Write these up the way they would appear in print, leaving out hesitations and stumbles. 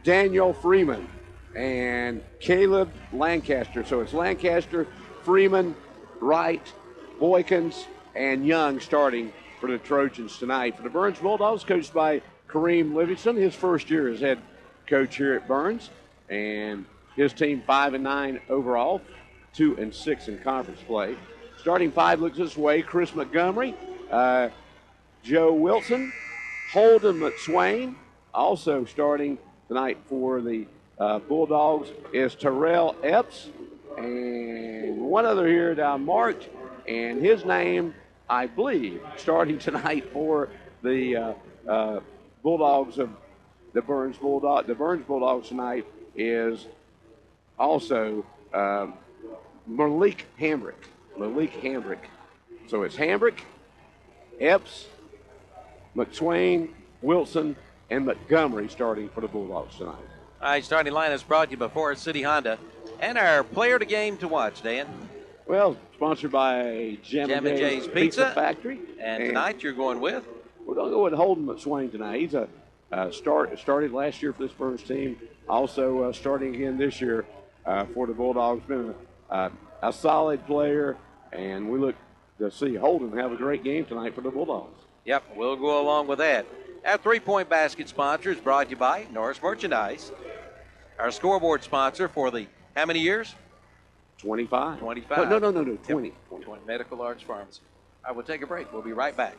Daniel Freeman, and Caleb Lancaster. So it's Lancaster, Freeman, Wright, Boykins, and Young starting for the Trojans tonight. For the Burns Bulldogs, coached by Kareem Livingston, his first year as head coach here at Burns, and his team 5-9 overall, 2-6 in conference play. Starting five looks this way: Chris Montgomery, Joe Wilson, Holden McSwain. Also starting tonight for the Bulldogs is Terrell Epps, and one other here down marked, and his name, I believe, starting tonight for the Bulldogs of the Burns Bulldogs. The Burns Bulldogs tonight is also Malik Hambrick. Malik Hambrick. So it's Hambrick, Epps, McSwain, Wilson, and Montgomery starting for the Bulldogs tonight. All right, starting line is brought to you by Forest City Honda. And our player to game to watch, Dan. Well, sponsored by Jam and Jay's Pizza Factory. And tonight you're going with? We're going to go with Holden McSwain tonight. He's started last year for this Burns team. Also starting again this year for the Bulldogs. Been a solid player, and we look to see Holden have a great game tonight for the Bulldogs. Yep, we'll go along with that. Our three-point basket sponsor is brought to you by Norris Merchandise. Our scoreboard sponsor for the how many years? 25. 25. No, 20. Yep. 20. Medical Arts Pharmacy. I will take a break. We'll be right back.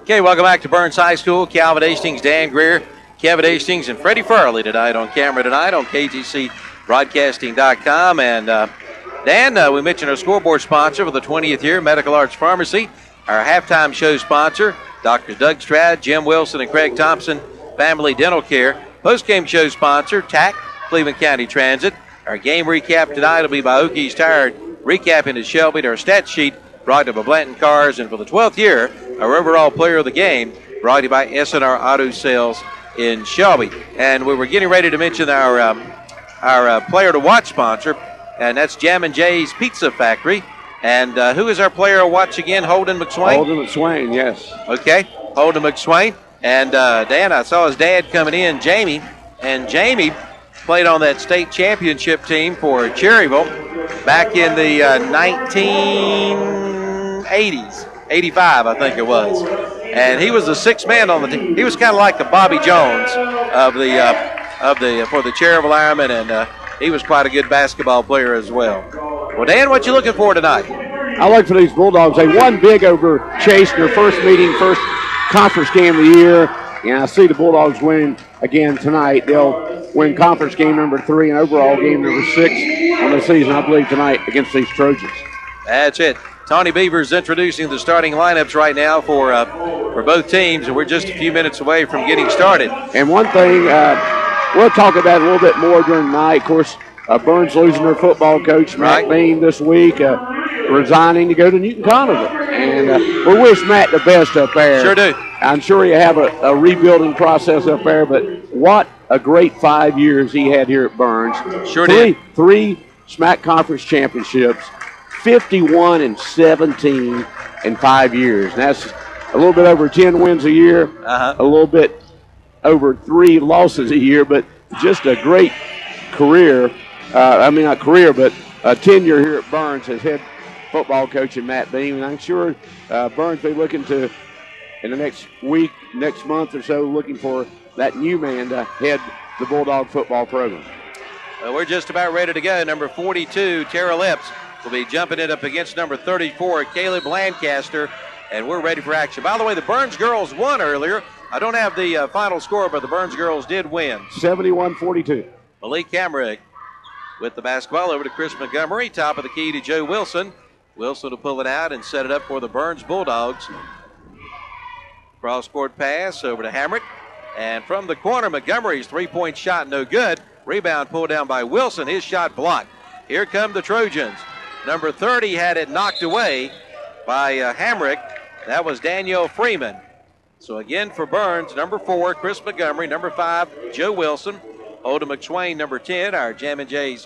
Okay, welcome back to Burns High School. Calvin Hastings, Dan Greer, Kevin Hastings, and Freddie Farley tonight on camera tonight on KGCBroadcasting.com. And Dan, we mentioned our scoreboard sponsor for the 20th year, Medical Arts Pharmacy. Our halftime show sponsor, Dr. Doug Strad, Jim Wilson, and Craig Thompson, Family Dental Care. Post-game show sponsor, TAC, Cleveland County Transit. Our game recap tonight will be by Okies Tire, recapping to Shelby. Our stat sheet brought to you by Blanton Cars. And for the 12th year, our overall player of the game brought to you by SNR Auto Sales in Shelby. And we were getting ready to mention our player to watch sponsor, and that's Jam and Jay's Pizza Factory. And who is our player to watch again? Holden McSwain? Holden McSwain, yes. Okay, Holden McSwain. And Dan, I saw his dad coming in, Jamie, and Jamie played on that state championship team for Cherryville back in the 1980s, 85, I think it was. And he was the sixth man on the team. He was kind of like the Bobby Jones of the for the Cherryville Ironmen, and he was quite a good basketball player as well. Well, Dan, what you looking for tonight? I look for these Bulldogs. They won big over Chase in their first meeting, first conference game of the year, and I see the Bulldogs winning again tonight. They'll win conference game number 3 and overall game number 6 on the season, I believe, tonight against these Trojans. That's it. Tawny Beavers introducing the starting lineups right now for both teams, and we're just a few minutes away from getting started. And one thing, we'll talk about a little bit more during the night. Of course, Burns losing their football coach, Matt Bean, this week, resigning to go to Newton Conover. And we wish Matt the best up there. Sure do. I'm sure you have a rebuilding process up there, but what a great 5 years he had here at Burns. Sure did. Three SMAC Conference championships, 51-17 in 5 years. And that's a little bit over 10 wins a year, a little bit over 3 losses a year, but just a great career. Not career, but a tenure here at Burns as head football coach and Matt Beam. And I'm sure Burns will be looking to, in the next week, next month or so, looking for that new man to head the Bulldog football program. Well, we're just about ready to go. Number 42, Terrell Epps, will be jumping it up against number 34, Caleb Lancaster, and we're ready for action. By the way, the Burns girls won earlier. I don't have the final score, but the Burns girls did win. 71-42. Malik Kamrick with the basketball over to Chris Montgomery. Top of the key to Joe Wilson. Wilson will pull it out and set it up for the Burns Bulldogs. Cross-court pass over to Hamrick. And from the corner, Montgomery's three-point shot no good. Rebound pulled down by Wilson. His shot blocked. Here come the Trojans. Number 30 had it knocked away by Hamrick. That was Daniel Freeman. So again for Burns, number 4, Chris Montgomery. Number 5, Joe Wilson. Oda McSwain, number 10, our Jammin' Jay's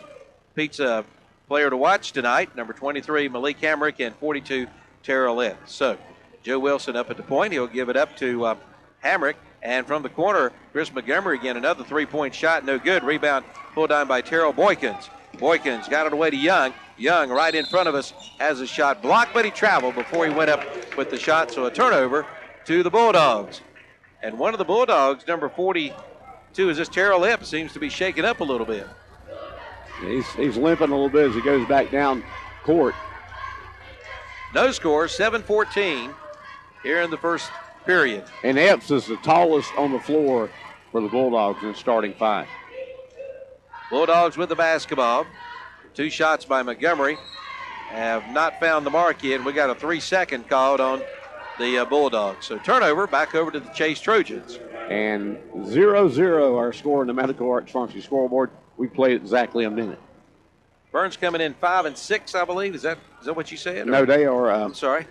Pizza player to watch tonight. Number 23, Malik Hamrick, and 42, Terrell Epps. So Joe Wilson up at the point. He'll give it up to Hamrick. And from the corner, Chris Montgomery again, another three-point shot, no good. Rebound pulled down by Terrell Boykins. Boykins got it away to Young. Young right in front of us has a shot blocked, but he traveled before he went up with the shot. So a turnover to the Bulldogs. And one of the Bulldogs, number 42, is this Terrell Epps, seems to be shaken up a little bit. He's limping a little bit as he goes back down court. No score, 7-14 here in the first period. And Epps is the tallest on the floor for the Bulldogs in the starting 5. Bulldogs with the basketball. 2 shots by Montgomery. Have not found the mark yet. We got a 3-second called on the Bulldogs. So turnover back over to the Chase Trojans. And 0-0 our score in the Medical Arts Pharmacy scoreboard. We played exactly a minute. Burns coming in 5-6, I believe. Is that what you said? No, they are. I'm sorry.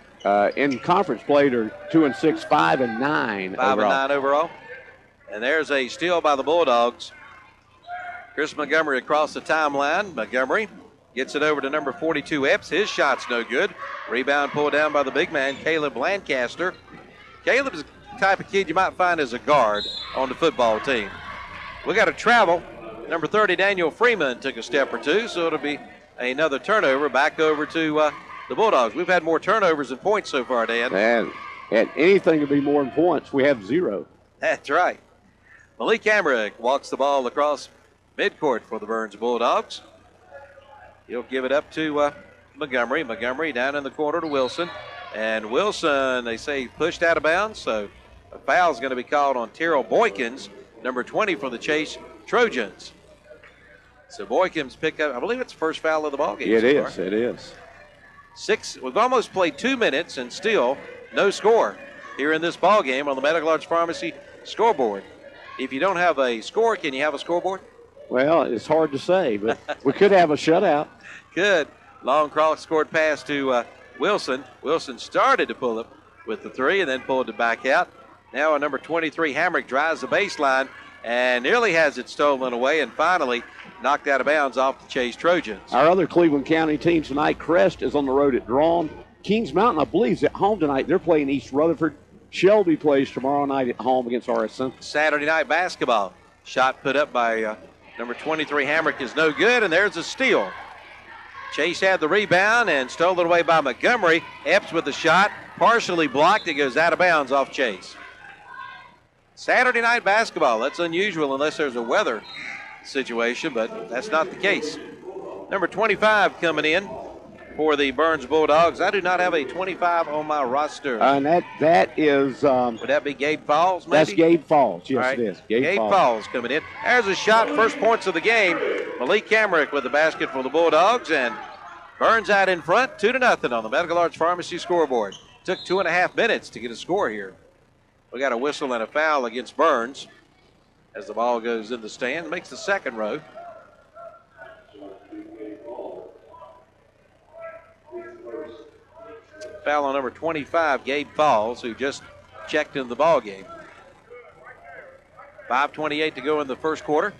In conference play, they're 2-6, 5-9 overall. 5-9 overall. And there's a steal by the Bulldogs. Chris Montgomery across the timeline. Montgomery gets it over to number 42, Epps. His shot's no good. Rebound pulled down by the big man, Caleb Lancaster. Caleb's the type of kid you might find as a guard on the football team. We got to travel. Number 30, Daniel Freeman, took a step or two, so it'll be another turnover back over to the Bulldogs. We've had more turnovers than points so far, Dan. And anything to be more than points, we have 0. That's right. Malik Hamrick walks the ball across midcourt for the Burns Bulldogs. He'll give it up to Montgomery. Montgomery down in the corner to Wilson. And Wilson, they say, pushed out of bounds, so a foul is going to be called on Terrell Boykins, number 20 for the Chase Trojans. So Boykins picked up, I believe it's the first foul of the ball game. It is. 6. We've almost played 2 minutes and still no score here in this ball game on the Medical Arts Pharmacy scoreboard. If you don't have a score, can you have a scoreboard? Well, it's hard to say, but we could have a shutout. Good. Long cross-court pass to Wilson. Wilson started to pull up with the 3 and then pulled it back out. Now number 23, Hamrick, drives the baseline and nearly has it stolen away and finally knocked out of bounds off the Chase Trojans. Our other Cleveland County team tonight, Crest, is on the road at Drawn. Kings Mountain, I believe, is at home tonight. They're playing East Rutherford. Shelby plays tomorrow night at home against RSM. Saturday night basketball. Shot put up by number 23, Hamrick, is no good, and there's a steal. Chase had the rebound and stole it away by Montgomery. Epps with the shot, partially blocked. It goes out of bounds off Chase. Saturday night basketball, that's unusual unless there's a weather situation, but that's not the case. Number 25 coming in for the Burns Bulldogs. I do not have a 25 on my roster. And that is. Would that be Gabe Falls, maybe? That's Gabe Falls. Yes, right. it is. Gabe Falls coming in. There's a shot, first points of the game. Malik Camrick with the basket for the Bulldogs, and Burns out in front, 2-0 on the Medical Arts Pharmacy scoreboard. Took 2.5 minutes to get a score here. We got a whistle and a foul against Burns as the ball goes in the stand. Makes the second row. Foul on number 25, Gabe Falls, who just checked into the ball game. 5:28 to go in the first quarter.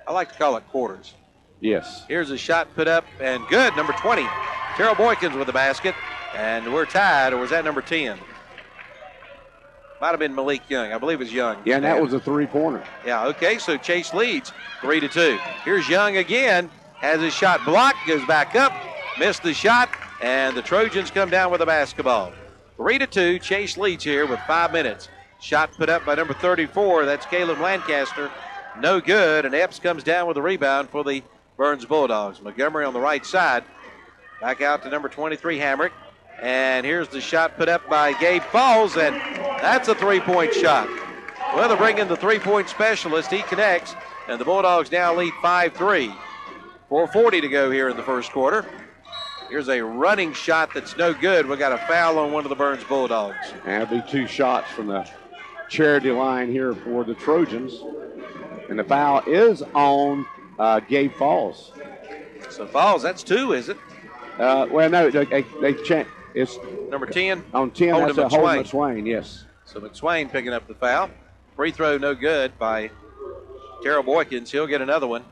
I like to call it quarters. Yes. Here's a shot put up and good. Number 20, Terrell Boykins with the basket. And we're tied, or was that number 10? Might have been Malik Young. I believe it was Young. Yeah, and that was a three-pointer. Yeah, okay, so Chase leads 3-2. Here's Young again. Has his shot blocked, goes back up, missed the shot, and the Trojans come down with the basketball. 3-2, Chase leads here with 5 minutes. Shot put up by number 34, that's Caleb Lancaster. No good, and Epps comes down with a rebound for the Burns Bulldogs. Montgomery on the right side. Back out to number 23, Hamrick. And here's the shot put up by Gabe Falls, and that's a three-point shot. Well, they bring in the three-point specialist. He connects, and the Bulldogs now lead 5-3. 4:40 to go here in the first quarter. Here's a running shot that's no good. We got a foul on one of the Burns Bulldogs. And it'll be 2 shots from the charity line here for the Trojans. And the foul is on Gabe Falls. So Falls, that's 2, is it? Well, no, they changed. It's number 10. On 10, Holden that's a Holden McSwain. McSwain, yes. So McSwain picking up the foul. Free throw no good by Terrell Boykins. He'll get another one.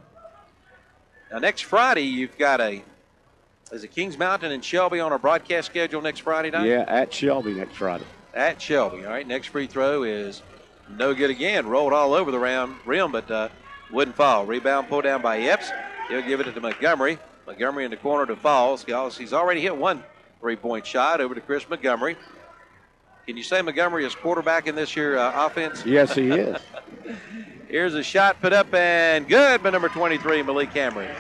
Now, next Friday, you've got is it Kings Mountain and Shelby on our broadcast schedule next Friday night? Yeah, at Shelby next Friday. At Shelby, all right. Next free throw is no good again. Rolled all over the rim, but wouldn't fall. Rebound pulled down by Epps. He'll give it to Montgomery. Montgomery in the corner to Falls. He's already hit one three-point shot over to Chris Montgomery. Can you say Montgomery is quarterback in this year offense? Yes, he is. Here's a shot put up and good by number 23, Malik Camrick.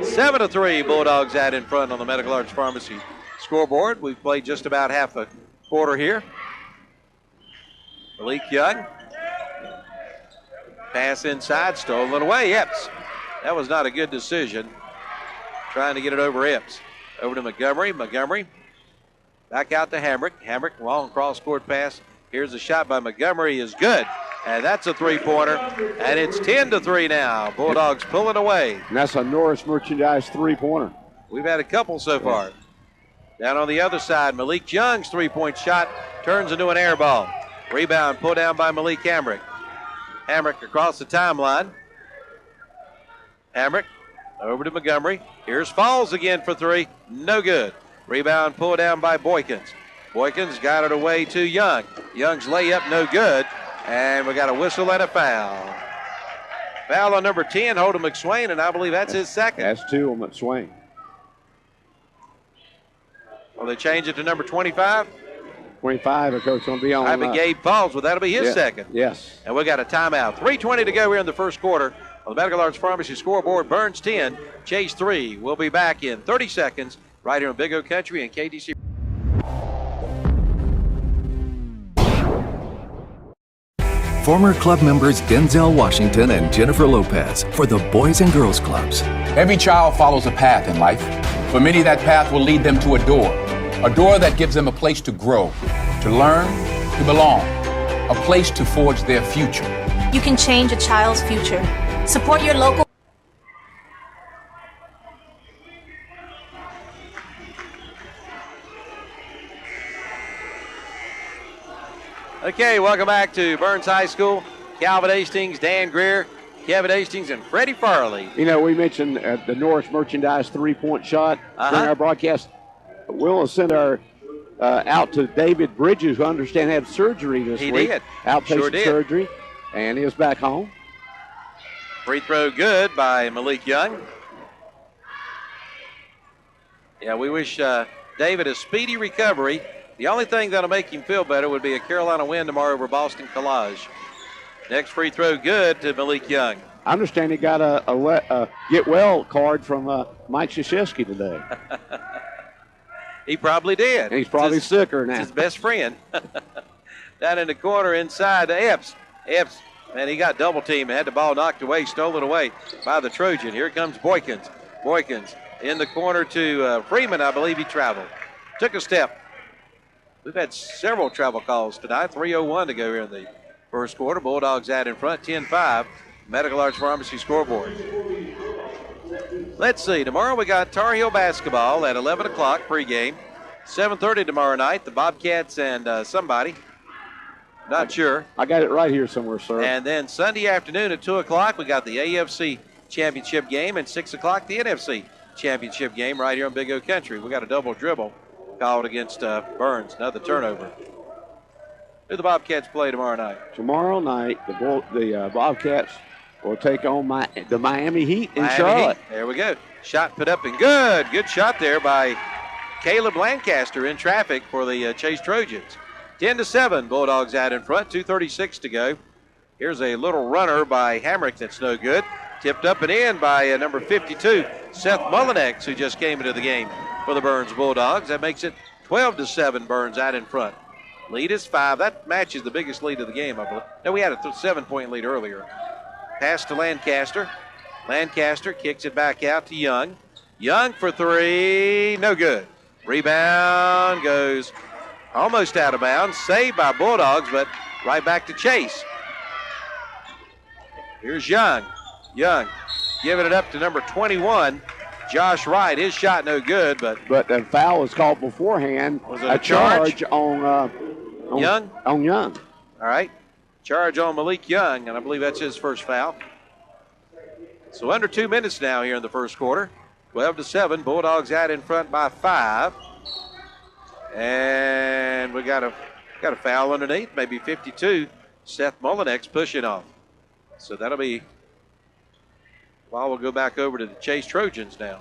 7-3, Bulldogs out in front on the Medical Arts Pharmacy scoreboard. We've played just about half a quarter here. Malik Young. Pass inside, stolen away. Epps. That was not a good decision. Trying to get it over Epps. Over to Montgomery. Montgomery. Back out to Hamrick. Hamrick, long cross-court pass. Here's a shot by Montgomery is good. And that's a three-pointer. And it's 10-3 now. Bulldogs pulling away. And that's a Norris Merchandise three-pointer. We've had a couple so far. Down on the other side, Malik Young's three-point shot turns into an air ball. Rebound pulled down by Malik Hamrick. Hamrick across the timeline. Hamrick over to Montgomery. Here's Falls again for three. No good. Rebound pulled down by Boykins. Boykins got it away to Young. Young's layup no good. And we got a whistle and a foul. Foul on number 10, Holden McSwain, and I believe that's his second. That's 2 on McSwain. Will they change it to number 25? 25, of course, going to be on. I mean, Gabe Falls, well, that'll be his second. Yes. And we got a timeout. 3:20 to go here in the first quarter on the Medical Arts Pharmacy scoreboard. Burns 10, Chase 3. We'll be back in 30 seconds right here on Big O Country and KDC. Former club members Denzel Washington and Jennifer Lopez for the Boys and Girls Clubs. Every child follows a path in life. For many, that path will lead them to a door that gives them a place to grow, to learn, to belong, a place to forge their future. You can change a child's future. Support your local. Okay, welcome back to Burns High School. Calvin Hastings, Dan Greer, Kevin Hastings, and Freddie Farley. You know, we mentioned the Norris Merchandise three-point shot during our broadcast. We'll send our out to David Bridges, who I understand had surgery this week. He did. Outpatient surgery, and is back home. Free throw good by Malik Young. Yeah, we wish David a speedy recovery. The only thing that'll make him feel better would be a Carolina win tomorrow over Boston College. Next free throw good to Malik Young. I understand he got a get well card from Mike Krzyzewski today. He probably did. And he's probably sicker now. It's his best friend. Down in the corner inside to Epps. Epps, man, he got double teamed and had the ball knocked away, stolen away by the Trojan. Here comes Boykins. Boykins in the corner to Freeman. I believe he traveled. Took a step. We've had several travel calls tonight. 3:01 to go here in the first quarter. Bulldogs out in front, 10-5. Medical Arts Pharmacy scoreboard. Let's see. Tomorrow we got Tar Heel basketball at 11 o'clock pregame. 7:30 tomorrow night. The Bobcats and somebody. Not sure. I got it right here somewhere, sir. And then Sunday afternoon at 2 o'clock, we got the AFC championship game, and 6 o'clock, the NFC championship game right here on Big O Country. We got a double dribble called against Burns, another turnover. Who the Bobcats play tomorrow night? Tomorrow night, the Bobcats will take on the Miami Heat in Miami Charlotte. Heat. There we go. Shot put up and good. Good shot there by Caleb Lancaster in traffic for the Chase Trojans. 10-7, Bulldogs out in front, 2:36 to go. Here's a little runner by Hamrick that's no good. Tipped up and in by number 52, Seth Mullinex, who just came into the game for the Burns Bulldogs. That makes it 12-7, Burns out in front. Lead is 5. That matches the biggest lead of the game, I believe. No, we had a 7-point lead earlier. Pass to Lancaster. Lancaster kicks it back out to Young. Young for 3, no good. Rebound goes almost out of bounds. Saved by Bulldogs, but right back to Chase. Here's Young. Young giving it up to number 21, Josh Wright. His shot no good, but the foul was called beforehand. Was it a charge? on Young? On Young. All right. Charge on Malik Young, and I believe that's his first foul. So under 2 minutes now here in the first quarter. 12-7. Bulldogs out in front by 5. And we got a foul underneath, maybe 52. Seth Mullinex pushing off. So that'll be. Ball will go back over to the Chase Trojans now.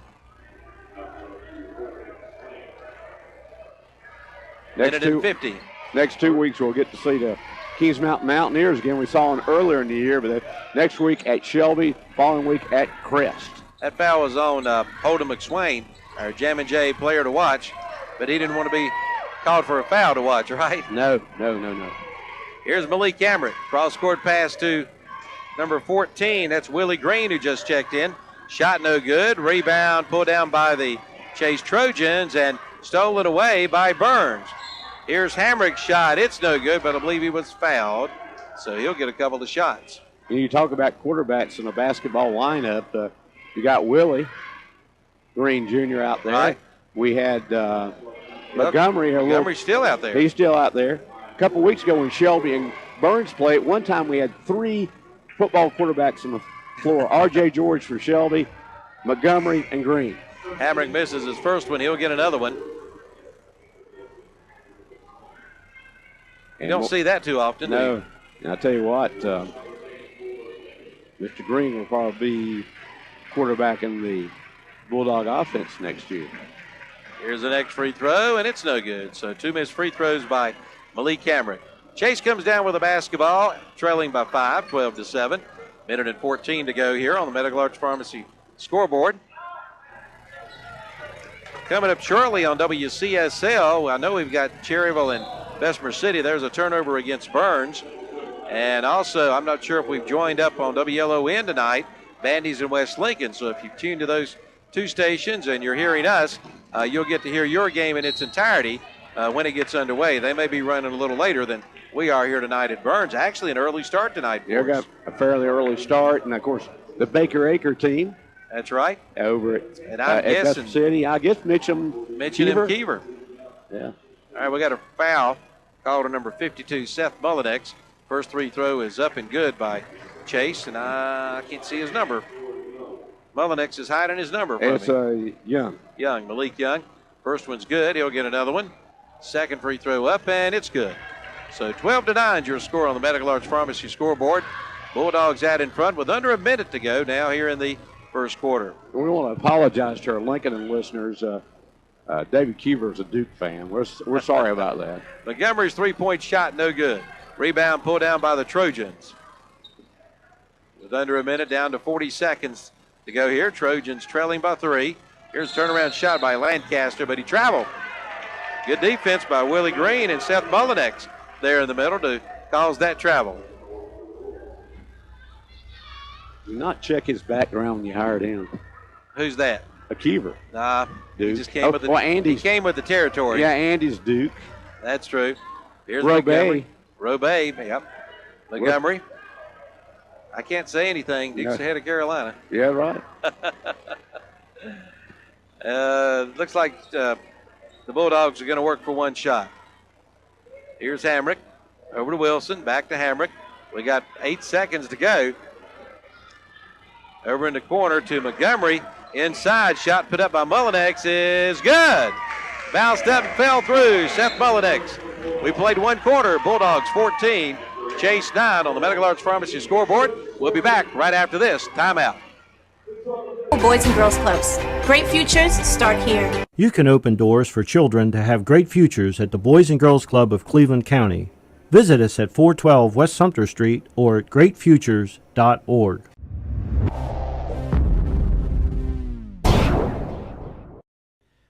Minute and 50. Next 2 weeks we'll get to see the Kings Mountain Mountaineers again. We saw them earlier in the year, but next week at Shelby, following week at Crest. That foul was on Holden McSwain, our Jammin' J player to watch, but he didn't want to be called for a foul to watch, right? No. Here's Malik Hamrick. Cross-court pass to number 14. That's Willie Green, who just checked in. Shot no good. Rebound pulled down by the Chase Trojans and stolen away by Burns. Here's Hamrick's shot. It's no good, but I believe he was fouled, so he'll get a couple of shots. You talk about quarterbacks in a basketball lineup. You got Willie Green Jr. out there. Right. We had Montgomery. Montgomery's still out there. He's still out there. A couple weeks ago when Shelby and Burns played, one time we had 3 football quarterbacks on the floor. R.J. George for Shelby, Montgomery, and Green. Hamrick misses his first one. He'll get another one. You don't see that too often, do No. you? And I tell you what, Mr. Green will probably be quarterback in the Bulldog offense next year. Here's the next free throw, and it's no good. So 2 missed free throws by Malik Hamrick. Chase comes down with a basketball, trailing by 5, 12-7. Minute and 14 to go here on the Medical Arts Pharmacy scoreboard. Coming up shortly on WCSL, I know we've got Cherryville and Bessemer City. There's a turnover against Burns. And also, I'm not sure if we've joined up on WLON tonight, Bandy's in West Lincoln. So if you've tuned to those 2 stations and you're hearing us, you'll get to hear your game in its entirety when it gets underway. They may be running a little later than we are here tonight at Burns. Actually, an early start tonight. They got a fairly early start. And, of course, the Baker Acre team. That's right. Over at, And I'm guessing Bessemer City. I guess Mitchum and Keever. Yeah. All right, we got a foul called on number 52, Seth Mullinex. First free throw is up and good by Chase, and I can't see his number. Mullinex is hiding his number from me. It's Young. Young, Malik Young. First one's good. He'll get another one. Second free throw up, and it's good. So 12-9 is your score on the Medical Arts Pharmacy scoreboard. Bulldogs out in front with under a minute to go now here in the first quarter. We want to apologize to our Lincoln and listeners. David Keever is a Duke fan. We're sorry about that. Montgomery's three-point shot, no good. Rebound pulled down by the Trojans. With under a minute, down to 40 seconds to go here. Trojans trailing by 3. Here's a turnaround shot by Lancaster, but he traveled. Good defense by Willie Green and Seth Mullinex there in the middle to cause that travel. Do not check his background when you hired him. Who's that? Akiva. Nah, Duke. he just came with the Andy's. He came with the territory. Yeah, Andy's Duke. That's true. Here's Robey. Montgomery. Robey, yep. Montgomery. I can't say anything. Duke's ahead of Carolina. Yeah, right. Looks like the Bulldogs are going to work for one shot. Here's Hamrick. Over to Wilson. Back to Hamrick. We got 8 seconds to go. Over in the corner to Montgomery. Inside. Shot put up by Mullinex is good. Bounced up and fell through. Seth Mullinex. We played 1 quarter. Bulldogs 14. Chase 9 on the Medical Arts Pharmacy scoreboard. We'll be back right after this timeout. Boys and Girls Clubs. Great futures start here. You can open doors for children to have great futures at the Boys and Girls Club of Cleveland County. Visit us at 412 West Sumter Street or at greatfutures.org.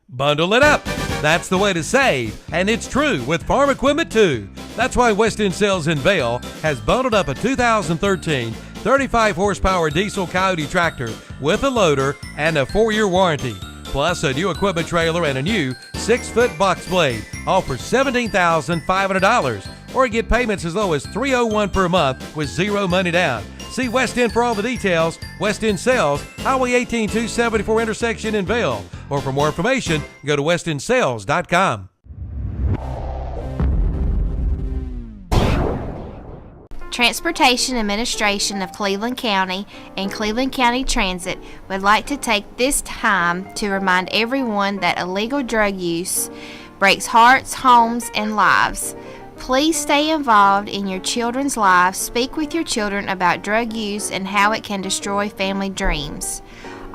Bundle it up. That's the way to save, and it's true with farm equipment too. That's why West End Sales in Vail has bundled up a 2013 35 horsepower diesel Coyote tractor with a loader and a 4-year warranty, plus a new equipment trailer and a new 6-foot box blade, all for $17,500, or get payments as low as $301 per month with 0 money down. See West End for all the details. West End Sales, Highway 18 274 intersection in Vail. Or for more information, go to westendsales.com. Transportation Administration of Cleveland County and Cleveland County Transit would like to take this time to remind everyone that illegal drug use breaks hearts, homes, and lives. Please stay involved in your children's lives. Speak with your children about drug use and how it can destroy family dreams.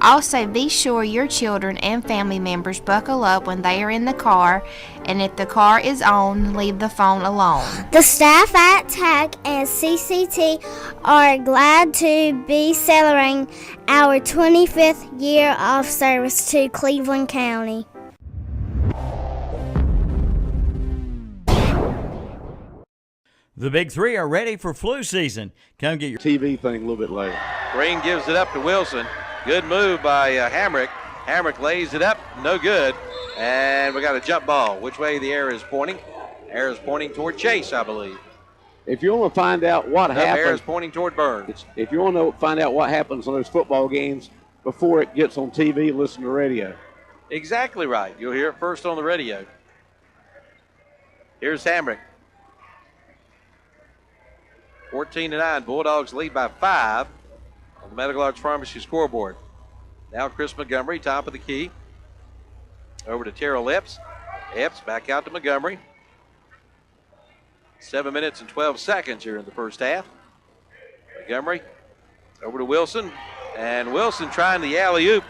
Also, be sure your children and family members buckle up when they are in the car, and if the car is on, leave the phone alone. The staff at TAC and CCT are glad to be celebrating our 25th year of service to Cleveland County. The Big Three are ready for flu season. Come get your TV thing a little bit later. Green gives it up to Wilson. Good move by Hamrick. Hamrick lays it up, no good. And we got a jump ball. Which way the air is pointing? Air is pointing toward Chase, I believe. If you want to find out what happens, air is pointing toward Burns. If you want to find out what happens on those football games before it gets on TV, listen to radio. Exactly right. You'll hear it first on the radio. Here's Hamrick. 14-9. Bulldogs lead by 5 on the Medical Arts Pharmacy scoreboard. Now Chris Montgomery, top of the key. Over to Terrell Epps. Epps back out to Montgomery. 7 minutes and 12 seconds here in the first half. Montgomery over to Wilson. And Wilson trying the alley-oop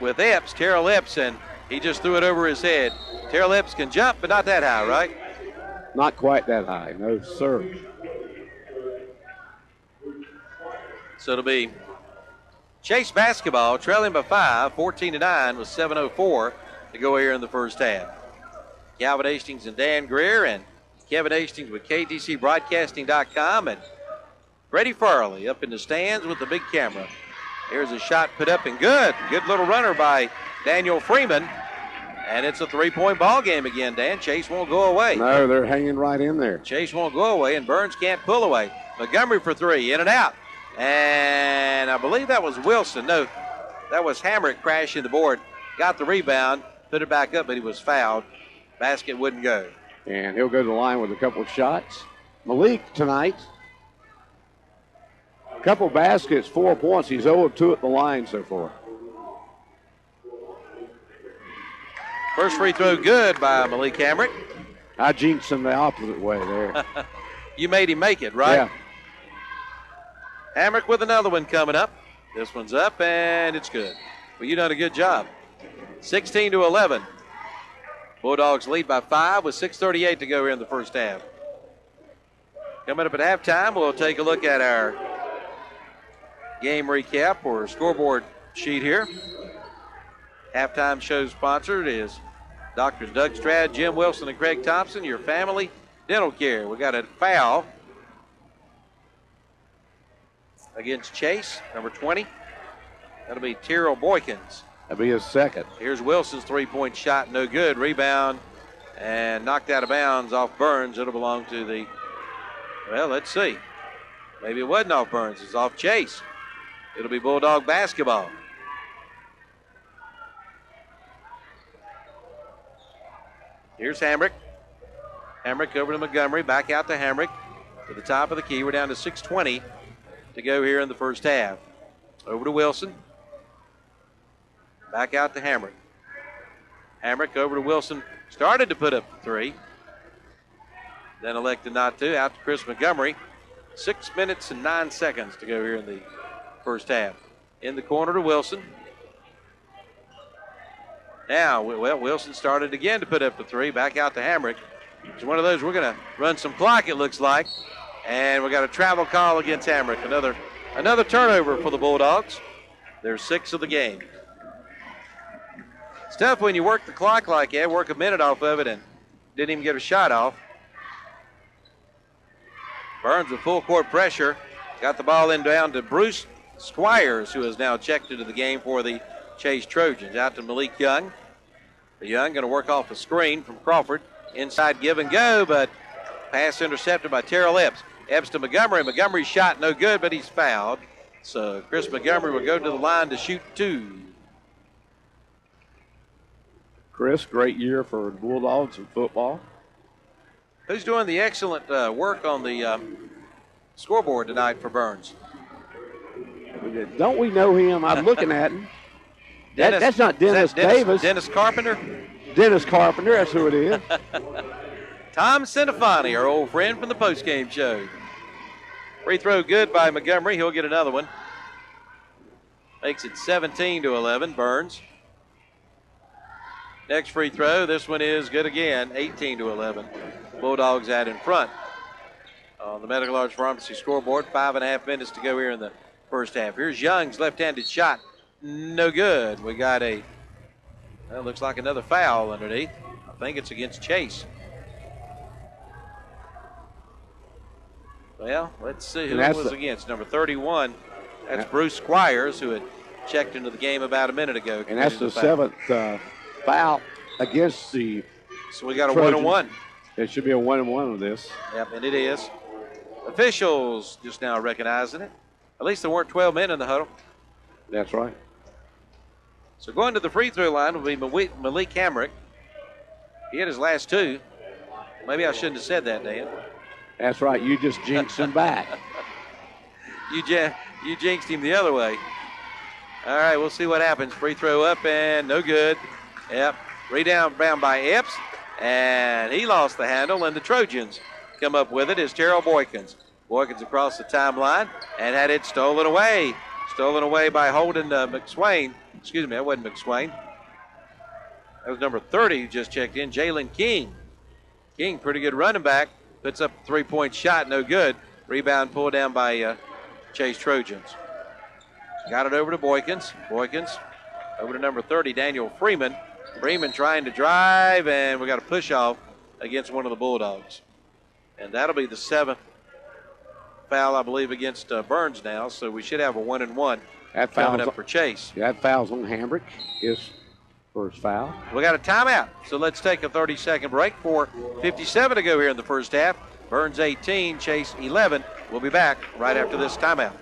with Epps, Terrell Epps, and he just threw it over his head. Terrell Epps can jump, but not that high, right? Not quite that high, no, sir. So it'll be Chase basketball trailing by 5, 14-9 with 7:04 to go here in the first half. Calvin Hastings and Dan Greer and Kevin Hastings with KTCBroadcasting.com and Freddie Farley up in the stands with the big camera. Here's a shot put up and good. Good little runner by Daniel Freeman. And it's a 3-point ball game again, Dan. Chase won't go away. No, they're hanging right in there. Chase won't go away, and Burns can't pull away. Montgomery for 3, in and out. And I believe that was Wilson. No, that was Hamrick crashing the board. Got the rebound, put it back up, but he was fouled. Basket wouldn't go. And he'll go to the line with a couple of shots. Malik tonight, a couple baskets, 4 points. He's 0-2 at the line so far. First free throw good by Malik Hamrick. I jinxed him the opposite way there. You made him make it, right? Yeah. Hamrick with another one coming up. This one's up, and it's good. Well, you done a good job. 16-11. Bulldogs lead by 5 with 6:38 to go here in the first half. Coming up at halftime, we'll take a look at our game recap or scoreboard sheet here. Halftime show sponsored is Drs. Doug Strad, Jim Wilson, and Craig Thompson, your family dental care. We got a foul against Chase, number 20. That'll be Tyrrell Boykins. That'll be his second. Here's Wilson's three-point shot, no good. Rebound and knocked out of bounds off Burns. It'll belong to the, well, let's see. Maybe it wasn't off Burns, it's off Chase. It'll be Bulldog basketball. Here's Hamrick. Hamrick over to Montgomery, back out to Hamrick to the top of the key. We're down to 6:20 to go here in the first half. Over to Wilson. Back out to Hamrick. Hamrick over to Wilson. Started to put up the three. Then elected not to. Out to Chris Montgomery. 6 minutes and 9 seconds to go here in the first half. In the corner to Wilson. Now, well, Wilson started again to put up the three. Back out to Hamrick. It's one of those, we're going to run some clock, it looks like. And we got a travel call against Hamrick. Another turnover for the Bulldogs. There's 6 of the game. It's tough when you work the clock like that, work a minute off of it and didn't even get a shot off. Burns with full court pressure. Got the ball in down to Bruce Squires, who has now checked into the game for the Chase Trojans. Out to Malik Young. Young going to work off a screen from Crawford. Inside give and go, but pass intercepted by Terrell Epps. Epps to Montgomery. Montgomery's shot no good, but he's fouled. So Chris Montgomery will go to the line to shoot 2. Chris, great year for the Bulldogs in football. Who's doing the excellent work on the scoreboard tonight for Burns? Don't we know him? I'm looking at him. That's not Dennis Davis. Dennis Carpenter? Dennis Carpenter, that's who it is. Tom Centofanti, our old friend from the postgame show. Free throw good by Montgomery. He'll get another one. Makes it 17-11, Burns. Next free throw, this one is good again, 18-11. Bulldogs out in front. On the Medical Arts Pharmacy scoreboard, 5.5 minutes to go here in the first half. Here's Young's left-handed shot. No good. We got looks like another foul underneath. I think it's against Chase. Well, let's see who it was against. Number 31. That's Bruce Squires, who had checked into the game about a minute ago. And that's the seventh foul against the So we got a Trojans. 1-1. It should be a 1-1 with this. Yep, and it is. Officials just now recognizing it. At least there weren't 12 men in the huddle. That's right. So going to the free throw line will be Malik Hamrick. He had his last 2. Maybe I shouldn't have said that, Dan. That's right. You just jinxed him back. You jinxed him the other way. All right, we'll see what happens. Free throw up and no good. Yep. Rebound by Epps. And he lost the handle, and the Trojans come up with it as Terrell Boykins. Boykins across the timeline and had it stolen away. Stolen away by Holden McSwain. Excuse me, that wasn't McSwain. That was number 30 who just checked in, Jalen King. King, pretty good running back. Puts up a three-point shot, no good. Rebound pulled down by Chase Trojans. Got it over to Boykins. Boykins over to number 30, Daniel Freeman. Freeman trying to drive, and we got a push-off against one of the Bulldogs. And that'll be the 7th foul, I believe, against Burns now, so we should have a 1-and-1 coming up for Chase. Yeah, that foul's on Hamrick, his first foul. We got a timeout, so let's take a 30-second break. 4:57 to go here in the first half. Burns 18, Chase 11. We'll be back right after this timeout.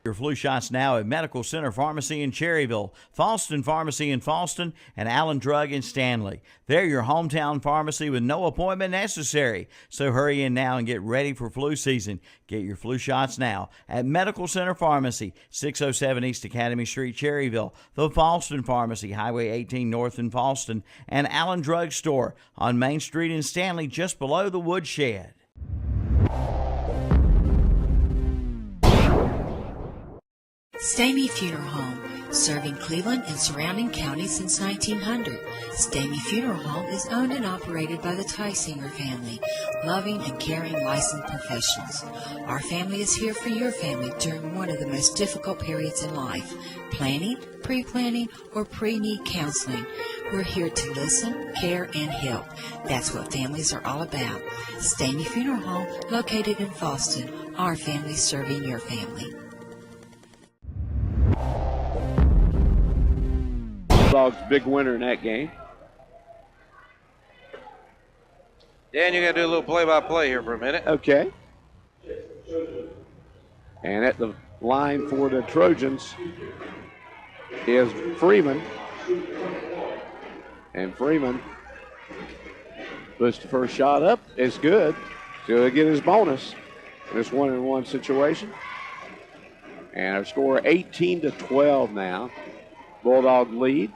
Your flu shots now at Medical Center Pharmacy in Cherryville, Falston Pharmacy in Falston, and Allen Drug in Stanley. They're your hometown pharmacy with no appointment necessary. So hurry in now and get ready for flu season. Get your flu shots now at Medical Center Pharmacy, 607 East Academy Street, Cherryville, the Falston Pharmacy, Highway 18 North in Falston, and Allen Drug Store on Main Street in Stanley, just below the Woodshed. Stamey Funeral Home, serving Cleveland and surrounding counties since 1900. Stamey Funeral Home is owned and operated by the Tysinger family, loving and caring licensed professionals. Our family is here for your family during one of the most difficult periods in life, planning, pre-planning, or pre-need counseling. We're here to listen, care, and help. That's what families are all about. Stamey Funeral Home, located in Fallston. Our family serving your family. Bulldogs big winner in that game. Dan, you got to do a little play-by-play here for a minute. Okay. And at the line for the Trojans is Freeman. And Freeman puts the first shot up. It's good. So he'll get his bonus in this 1-and-1 situation. And our score 18-12 now. Bulldog lead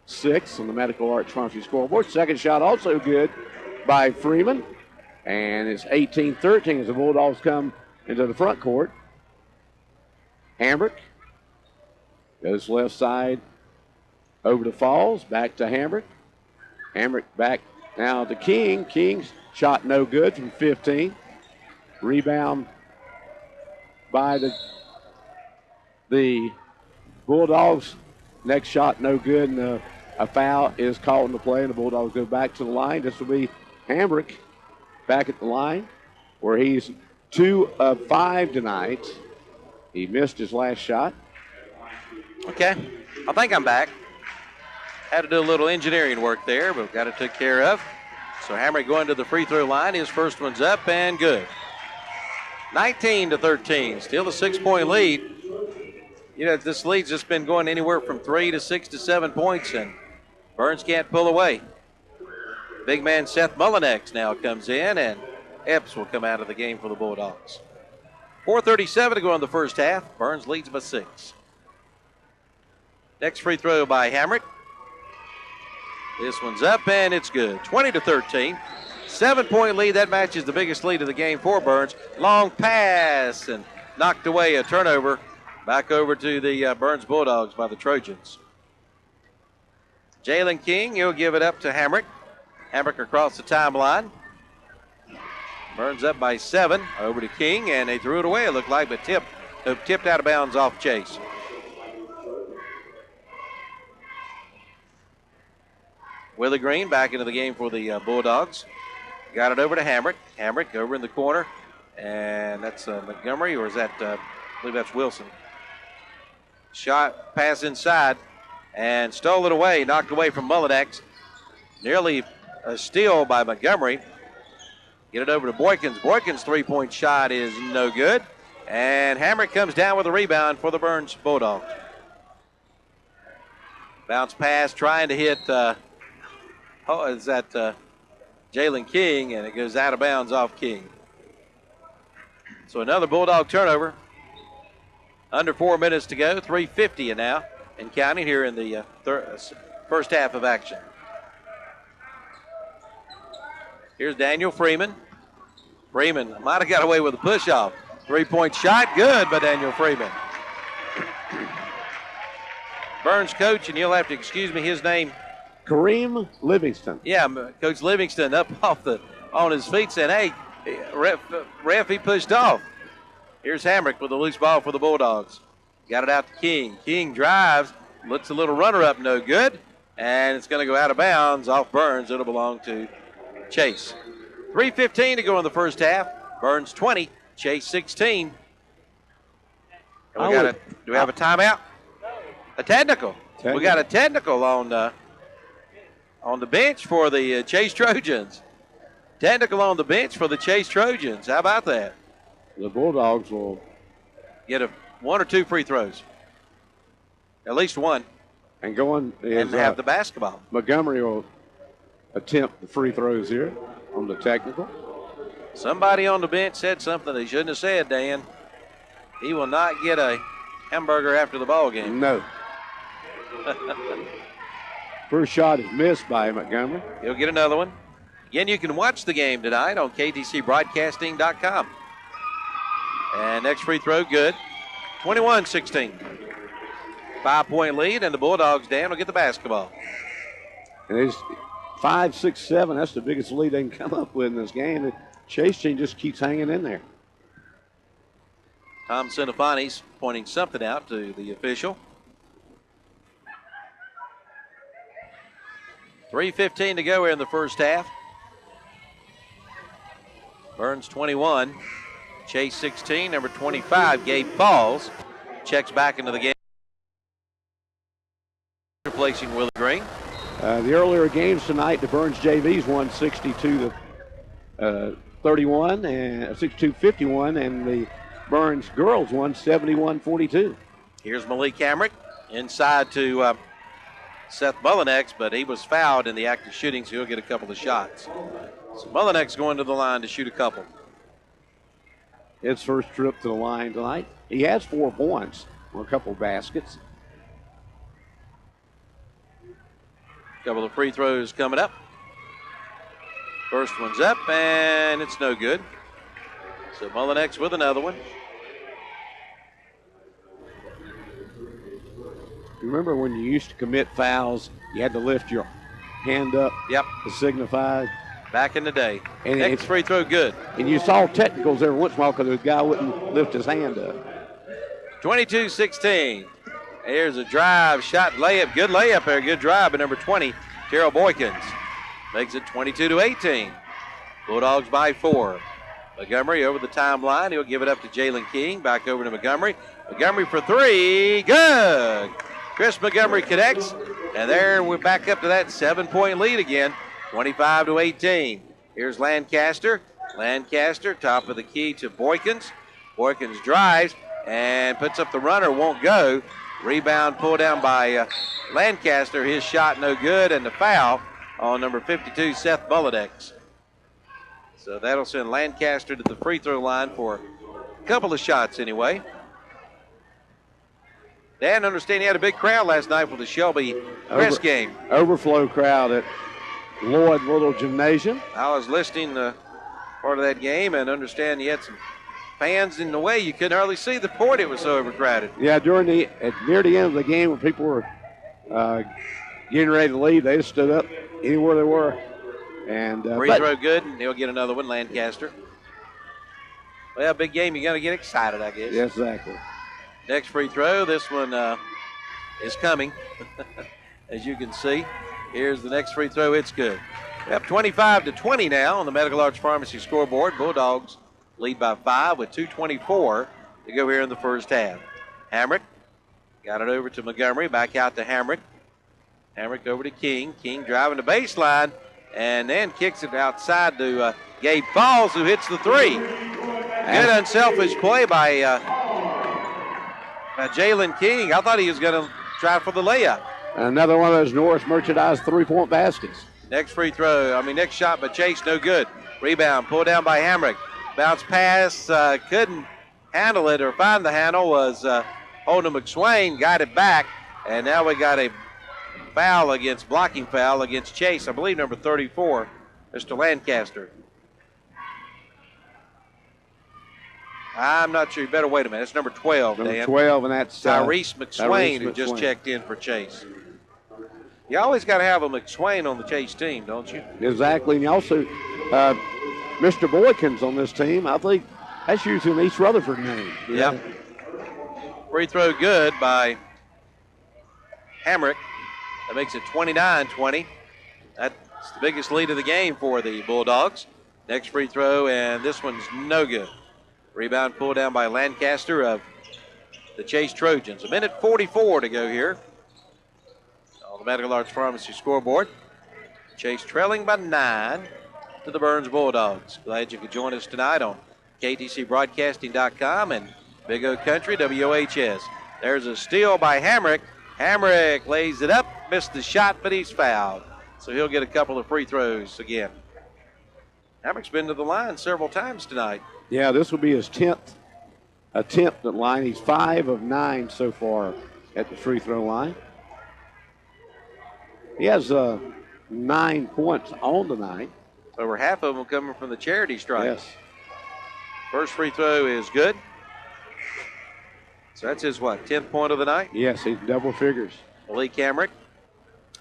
6 on the Medical Arts Pharmacy scoreboard. Second shot also good by Freeman. And it's 18-13 as the Bulldogs come into the front court. Hambrick goes left side over to Falls, back to Hambrick. Hambrick back now to King. King's shot no good from 15. Rebound by the Bulldogs. Next shot no good, and a foul is called in the play, and the Bulldogs go back to the line. This will be Hambrick back at the line, where he's 2 of 5 tonight. He missed his last shot. Okay, I think I'm back. Had to do a little engineering work there, but got it took care of. So Hambrick going to the free throw line. His first one's up and good. 19-13, still a 6-point lead. You know, this lead's just been going anywhere from 3 to 6 to 7 points, and Burns can't pull away. Big man Seth Mullinex now comes in, and Epps will come out of the game for the Bulldogs. 4:37 to go in the first half. Burns leads by 6. Next free throw by Hambrick. This one's up, and it's good. 20-13. 7-point lead. That matches the biggest lead of the game for Burns. Long pass, and knocked away, a turnover. Back over to the Burns Bulldogs by the Trojans. Jalen King, he'll give it up to Hambrick. Hambrick across the timeline. Burns up by 7. Over to King, and they threw it away, it looked like, but tipped out of bounds off Chase. Willie Green back into the game for the Bulldogs. Got it over to Hambrick. Hambrick over in the corner, and that's Montgomery, or is that, I believe that's Wilson. Shot, pass inside, and stole it away, knocked away from Mullinex. Nearly a steal by Montgomery. Get it over to Boykins. Boykins' three-point shot is no good. And Hambrick comes down with a rebound for the Burns Bulldogs. Bounce pass, trying to hit, Jalen King, and it goes out of bounds off King. So another Bulldog turnover. Under 4 minutes to go, 3:50 now, and counting here in the first half of action. Here's Daniel Freeman. Freeman might have got away with a push-off. 3-point shot, good by Daniel Freeman. Burns coach, and you'll have to excuse me, his name? Kareem Livingston. Yeah, Coach Livingston up on his feet saying, hey, ref, he pushed off. Here's Hambrick with a loose ball for the Bulldogs. Got it out to King. King drives, looks a little runner up, no good. And it's going to go out of bounds off Burns. It'll belong to Chase. 3:15 to go in the first half. Burns 20, Chase 16. Do we have a timeout? A technical. We got a technical on the bench for the Chase Trojans. Technical on the bench for the Chase Trojans. How about that? The Bulldogs will get 1 or 2 free throws. At least one. And going is, and have the basketball. Montgomery will attempt the free throws here on the technical. Somebody on the bench said something they shouldn't have said, Dan. He will not get a hamburger after the ball game. No. First shot is missed by Montgomery. He'll get another one. Again, you can watch the game tonight on KTCBroadcasting.com. And next free throw, good. 21-16. 5-point lead, and the Bulldogs, Dan, will get the basketball. And it's 5, 6, 7. That's the biggest lead they can come up with in this game. The Chase team just keeps hanging in there. Tom Cinefani's pointing something out to the official. 3:15 to go here in the first half. Burns 21, Chase 16, number 25, Gabe Falls checks back into the game, replacing Willie Green. The earlier games tonight, the Burns JVs won 62-31 and 62-51, and the Burns girls won 71-42. Here's Malik Hamrick inside to Seth Mullinex, but he was fouled in the act of shooting, so he'll get a couple of shots. So Mullinex going to the line to shoot a couple. His first trip to the line tonight. He has 4 points or a couple of baskets. Couple of free throws coming up. First one's up, and it's no good. So Mullinex with another one. Remember when you used to commit fouls, you had to lift your hand up to signify? Back in the day. And next free throw good. And you saw technicals every once in a while because the guy wouldn't lift his hand up. 22-16. Here's a drive, shot, layup. Good layup there. Good drive by number 20, Terrell Boykins. Makes it 22-18. Bulldogs by 4. Montgomery over the timeline. He'll give it up to Jalen King. Back over to Montgomery. Montgomery for 3. Good. Chris Montgomery connects. And there we're back up to that 7-point lead again. 25-18. Here's Lancaster. Lancaster, top of the key to Boykins. Boykins drives and puts up the runner. Won't go. Rebound pulled down by Lancaster. His shot no good, and the foul on number 52, Seth Mullinex. So that'll send Lancaster to the free throw line for a couple of shots anyway. Dan, understand you had a big crowd last night for the Shelby Crest game. Overflow crowd at Lloyd Little Gymnasium. I was listening to part of that game and understand you had some fans in the way. You couldn't hardly see the court. It was so overcrowded. Yeah, near the end of the game when people were getting ready to leave, they just stood up anywhere they were. And free throw good, and he'll get another one, Lancaster. Well, big game. You got to get excited, I guess. Yes, exactly. Next free throw. This one is coming, as you can see. Here's the next free throw. It's good. We have 25-20 now on the Medical Arts Pharmacy scoreboard. Bulldogs lead by 5 with 2:24 to go here in the first half. Hamrick got it over to Montgomery. Back out to Hamrick. Hamrick over to King. King driving the baseline and then kicks it outside to Gabe Falls, who hits the 3. Good unselfish play by Jalen King. I thought he was going to try for the layup. Another one of those Norris Merchandise 3-point baskets. Next next shot by Chase, no good. Rebound pulled down by Hamrick. Bounce pass, couldn't handle it or find the handle, was Holden McSwain, got it back, and now we got a blocking foul against Chase, I believe number 34, Mr. Lancaster. I'm not sure. You better wait a minute. It's number 12, Number Dan. 12, and that's Tyrese McSwain, who just checked in for Chase. You always got to have a McSwain on the Chase team, don't you? Exactly. And you also, Mr. Boykins on this team, I think that's usually an East Rutherford name. Yeah. Free throw good by Hamrick. That makes it 29-20. That's the biggest lead of the game for the Bulldogs. Next free throw, and this one's no good. Rebound pulled down by Lancaster of the Chase Trojans. 1:44 to go here on the Medical Arts Pharmacy scoreboard. Chase trailing by 9 to the Burns Bulldogs. Glad you could join us tonight on KTCBroadcasting.com and Big O Country WOHS. There's a steal by Hamrick. Hamrick lays it up, missed the shot, but he's fouled. So he'll get a couple of free throws again. Hamrick's been to the line several times tonight. Yeah, this will be his 10th attempt at line. He's 5 of 9 so far at the free throw line. He has 9 points on tonight. Over half of them coming from the charity stripe. Yes. First free throw is good. So that's his, 10th point of the night? Yes, he's double figures. Malik Hamrick.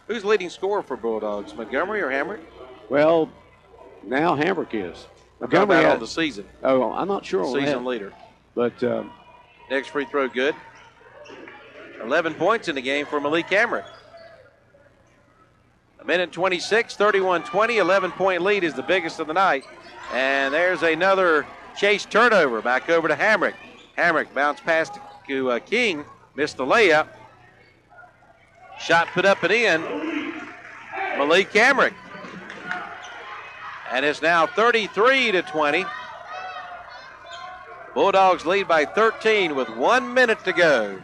Who's leading scorer for Bulldogs, Montgomery or Hamrick? Well, now Hamrick is. Montgomery had the season. Oh, I'm not sure on Season that. leader. But next free throw good. 11 points in the game for Malik Hamrick. A minute 26, 31-20, 11-point lead is the biggest of the night. And there's another Chase turnover. Back over to Hamrick. Hamrick bounced past to King, missed the layup. Shot put up and in. Malik Hamrick. And it's now 33-20. Bulldogs lead by 13 with 1 minute to go.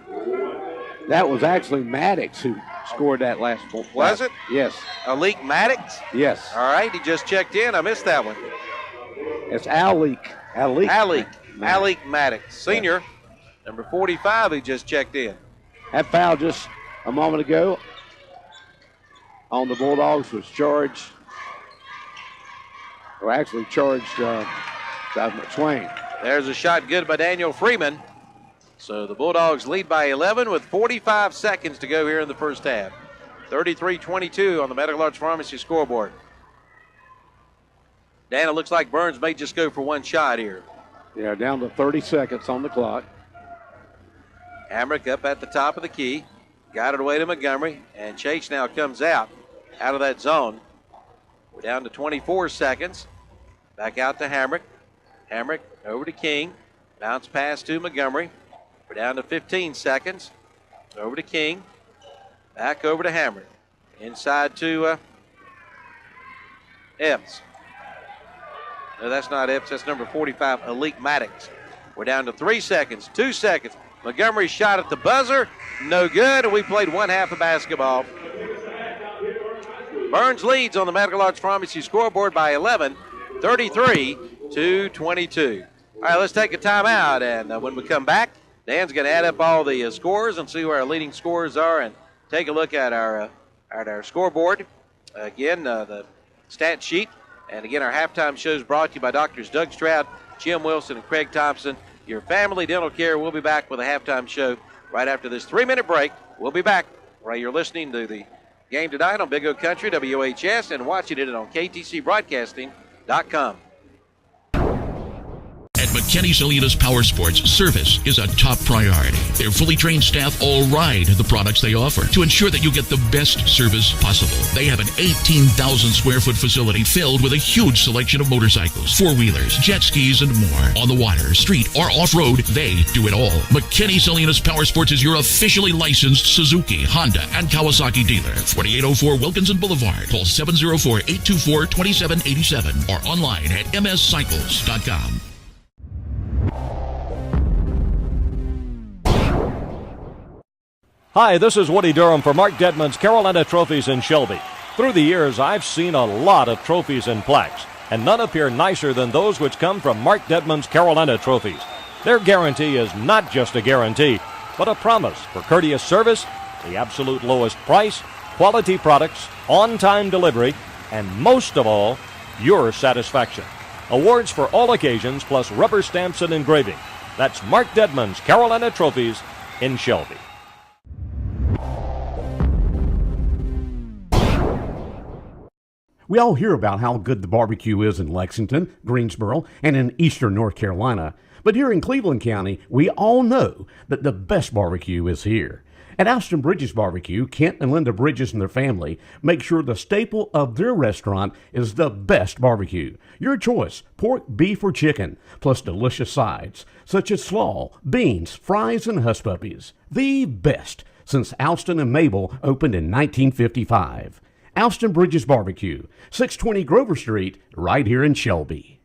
That was actually Maddox who scored that last point. Was it? Yes. Alik Maddox? Yes. All right, he just checked in. I missed that one. It's Alik Maddox, senior, number 45, who just checked in. That foul just a moment ago on the Bulldogs was charged, or actually charged McSwain. There's a shot good by Daniel Freeman. So the Bulldogs lead by 11 with 45 seconds to go here in the first half. 33-22 on the Medical Arts Pharmacy scoreboard. Dan, it looks like Burns may just go for one shot here. Yeah, down to 30 seconds on the clock. Hamrick up at the top of the key. Got it away to Montgomery. And Chase now comes out of that zone. We're down to 24 seconds. Back out to Hamrick. Hamrick over to King. Bounce pass to Montgomery. We're down to 15 seconds. Over to King. Back over to Hamrick. Inside to Epps. No, that's not Epps. That's number 45, Alik Maddox. We're down to 3 seconds, 2 seconds. Montgomery shot at the buzzer. No good, and we played one half of basketball. Burns leads on the Medical Arts Pharmacy scoreboard by 11, 33-22. All right, let's take a timeout, and when we come back, Dan's going to add up all the scores and see where our leading scores are and take a look at our scoreboard. Again, the stat sheet. And again, our halftime show is brought to you by Doctors Doug Stroud, Jim Wilson, and Craig Thompson. Your family dental care. We'll be back with a halftime show right after this 3-minute break. We'll be back right. You're listening to the game tonight on Big O Country, WOHS, and watching it on KTCBroadcasting.com. At McKinney Salinas Power Sports, service is a top priority. Their fully trained staff all ride the products they offer to ensure that you get the best service possible. They have an 18,000 square foot facility filled with a huge selection of motorcycles, four-wheelers, jet skis, and more. On the water, street, or off-road, they do it all. McKinney Salinas Power Sports is your officially licensed Suzuki, Honda, and Kawasaki dealer. 2804 Wilkinson Boulevard. Call 704-824-2787 or online at mscycles.com. Hi, this is Woody Durham for Mark Dedman's Carolina Trophies in Shelby. Through the years, I've seen a lot of trophies and plaques, and none appear nicer than those which come from Mark Dedman's Carolina Trophies. Their guarantee is not just a guarantee, but a promise for courteous service, the absolute lowest price, quality products, on-time delivery, and most of all, your satisfaction. Awards for all occasions, plus rubber stamps and engraving. That's Mark Dedman's Carolina Trophies in Shelby. We all hear about how good the barbecue is in Lexington, Greensboro, and in eastern North Carolina. But here in Cleveland County, we all know that the best barbecue is here. At Alston Bridges Barbecue, Kent and Linda Bridges and their family make sure the staple of their restaurant is the best barbecue. Your choice, pork, beef, or chicken, plus delicious sides, such as slaw, beans, fries, and hush puppies. The best since Alston and Mabel opened in 1955. Alston Bridges Barbecue, 620 Grover Street, right here in Shelby.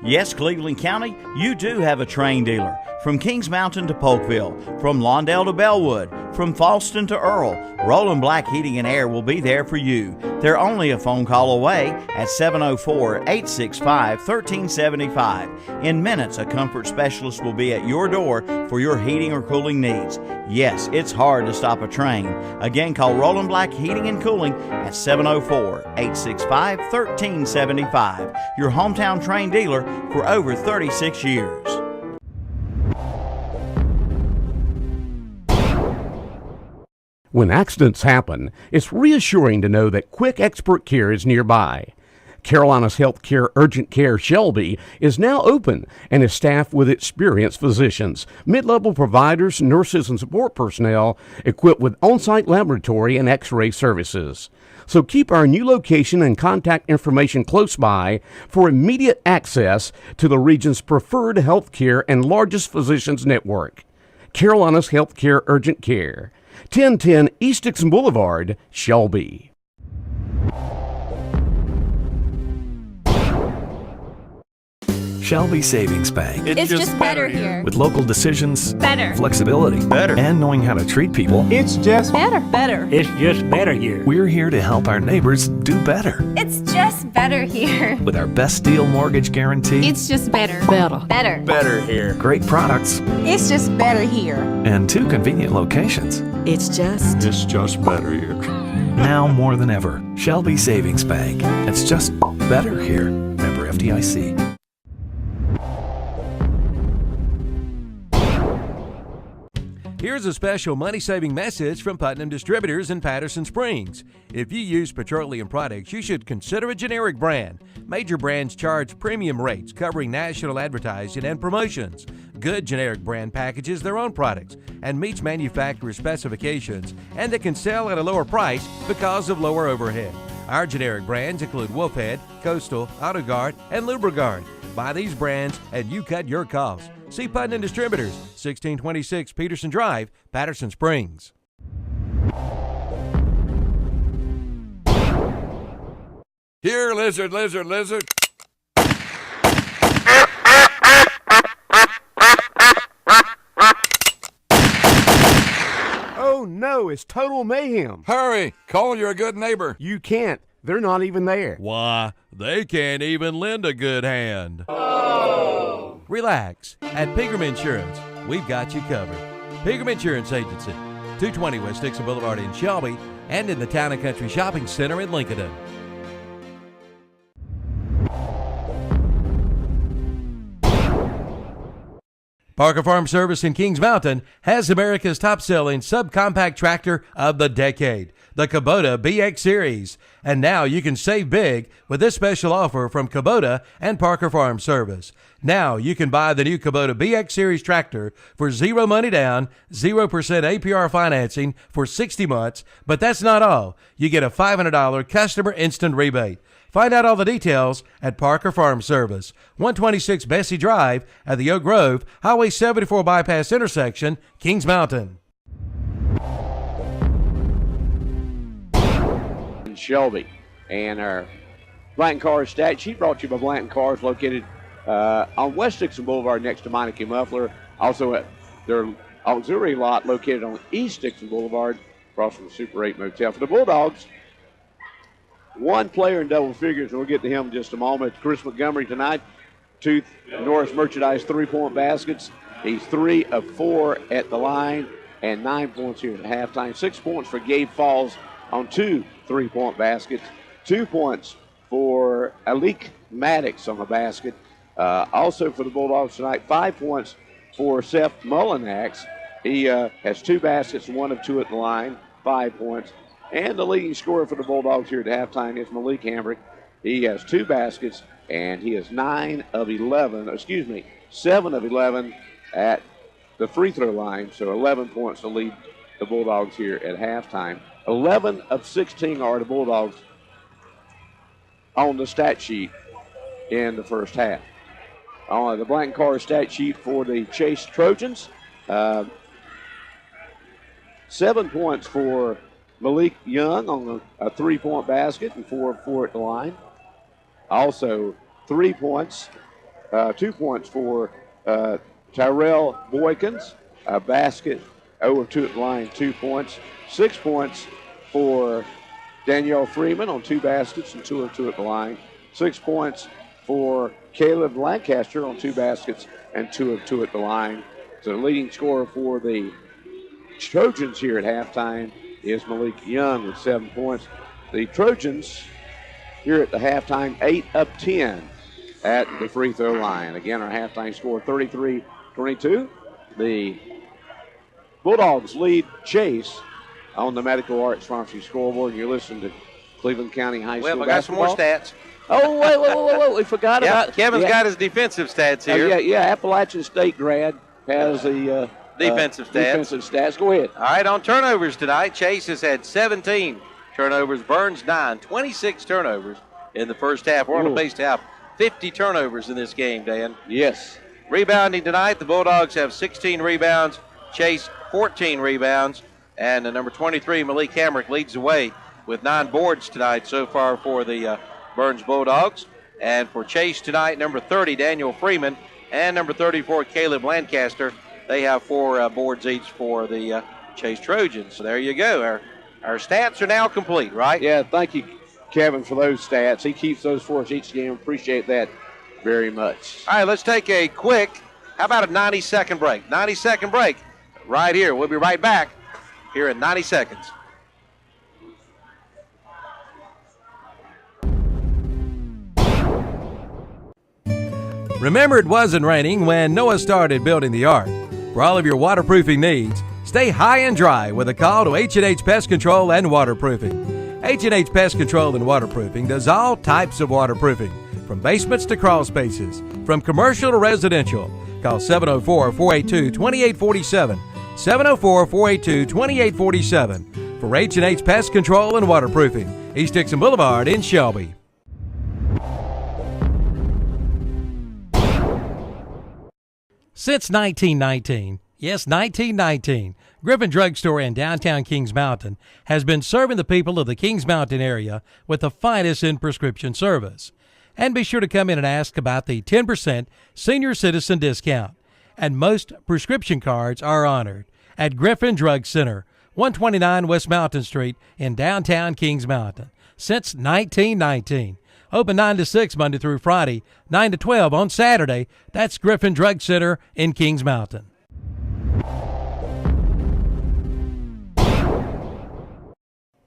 Yes, Cleveland County, you do have a Train dealer. From Kings Mountain to Polkville, from Lawndale to Bellwood, from Falston to Earl, Roland Black Heating and Air will be there for you. They're only a phone call away at 704-865-1375. In minutes, a comfort specialist will be at your door for your heating or cooling needs. Yes, it's hard to stop a train. Again, call Roland Black Heating and Cooling at 704-865-1375. Your hometown train dealer for over 36 years. When accidents happen, it's reassuring to know that quick expert care is nearby. Carolina's Healthcare Urgent Care Shelby is now open and is staffed with experienced physicians, mid-level providers, nurses, and support personnel equipped with on-site laboratory and x-ray services. So keep our new location and contact information close by for immediate access to the region's preferred healthcare and largest physicians network. Carolina's Healthcare Urgent Care, 1010 East Dixon Boulevard, Shelby. Shelby Savings Bank. It's just better here. With local decisions, Better. flexibility, and knowing how to treat people. It's just better. Better. It's just better here. We're here to help our neighbors do better. It's just better here. With our best deal mortgage guarantee. It's just better. Better. Better. Better here. Great products. It's just better here. And 2 convenient locations. It's just better here. Now more than ever, Shelby Savings Bank. It's just better here. Member FDIC. Here's a special money-saving message from Putnam Distributors in Patterson Springs. If you use petroleum products, you should consider a generic brand. Major brands charge premium rates covering national advertising and promotions. Good generic brand packages their own products and meets manufacturer specifications, and they can sell at a lower price because of lower overhead. Our generic brands include Wolfhead, Coastal, AutoGuard, and Lubriguard. Buy these brands and you cut your costs. See Putnam Distributors, 1626 Peterson Drive, Patterson Springs. Here, lizard, lizard, lizard. Oh no, it's total mayhem. Hurry, call your good neighbor. You can't. They're not even there. Why, they can't even lend a good hand. Oh. Relax. At Pegram Insurance, we've got you covered. Pegram Insurance Agency, 220 West Dixon Boulevard in Shelby, and in the Town and Country Shopping Center in Lincoln. Parker Farm Service in Kings Mountain has America's top-selling subcompact tractor of the decade, the Kubota BX Series. And now you can save big with this special offer from Kubota and Parker Farm Service. Now you can buy the new Kubota BX Series tractor for 0 money down, 0% APR financing for 60 months, but that's not all. You get a $500 customer instant rebate. Find out all the details at Parker Farm Service, 126 Bessie Drive at the Oak Grove, Highway 74 Bypass intersection, Kings Mountain. Shelby. And our Blanton Cars stat sheet brought to you by Blanton Cars, located on West Dixon Boulevard next to Meineke Muffler. Also at their auxiliary lot located on East Dixon Boulevard across from the Super 8 Motel. For the Bulldogs, one player in double figures, and we'll get to him in just a moment. It's Chris Montgomery tonight. 2 Norris Merchandise 3-point baskets. He's 3 of 4 at the line and 9 points here at halftime. 6 points for Gabe Falls on 2 3-point baskets. 2 points for Alik Maddox on the basket. Also for the Bulldogs tonight, 5 points for Seth Mullinax. He has 2 baskets, 1 of 2 at the line, 5 points. And the leading scorer for the Bulldogs here at halftime is Malik Hambrick. He has 2 baskets, and he is 7 of 11 at the free throw line. So 11 points to lead the Bulldogs here at halftime. 11 of 16 are the Bulldogs on the stat sheet in the first half. On the Blanton Cars stat sheet for the Chase Trojans, 7 points for Malik Young on a 3-point basket and 4 of 4 at the line. Also 3 points, 2 points for Tyrell Boykins, a basket. 0 of 2 at the line, 2 points. 6 points for Danielle Freeman on 2 baskets and 2 of 2 at the line. 6 points for Caleb Lancaster on 2 baskets and 2 of 2 at the line. So the leading scorer for the Trojans here at halftime is Malik Young with 7 points. The Trojans here at the halftime, 8 of 10 at the free throw line. Again, our halftime score 33-22. The Bulldogs lead Chase on the Medical Arts Pharmacy scoreboard. You're listening to Cleveland County High School Well, we got some more stats. Oh, wait. We forgot about Kevin's got his defensive stats here. Yeah. Appalachian State grad has the defensive stats. Defensive stats. Go ahead. All right, on turnovers tonight, Chase has had 17 turnovers, Burns 9, 26 turnovers in the first half. We're on a pace to have 50 turnovers in this game, Dan. Yes. Rebounding tonight, the Bulldogs have 16 rebounds, Chase 14 rebounds, and the number 23, Malik Hamrick, leads the way with 9 boards tonight so far for the Burns Bulldogs. And for Chase tonight, number 30, Daniel Freeman, and number 34, Caleb Lancaster. They have 4 boards each for the Chase Trojans. So there you go. Our stats are now complete, right? Yeah, thank you, Kevin, for those stats. He keeps those for us each game. Appreciate that very much. All right, let's take a quick, how about a 90-second break? 90-second break right here. We'll be right back here in 90 seconds. Remember, it wasn't raining when Noah started building the ark. For all of your waterproofing needs, stay high and dry with a call to H&H Pest Control and Waterproofing. H&H Pest Control and Waterproofing does all types of waterproofing, from basements to crawl spaces, from commercial to residential. Call 704-482-2847, 704-482-2847 for H&H Pest Control and Waterproofing, East Dixon Boulevard in Shelby. Since 1919, yes, 1919, Griffin Drug Store in downtown Kings Mountain has been serving the people of the Kings Mountain area with the finest in prescription service. And be sure to come in and ask about the 10% senior citizen discount. And most prescription cards are honored at Griffin Drug Center, 129 West Mountain Street in downtown Kings Mountain. Since 1919. Open 9 to 6 Monday through Friday, 9 to 12 on Saturday. That's Griffin Drug Center in Kings Mountain.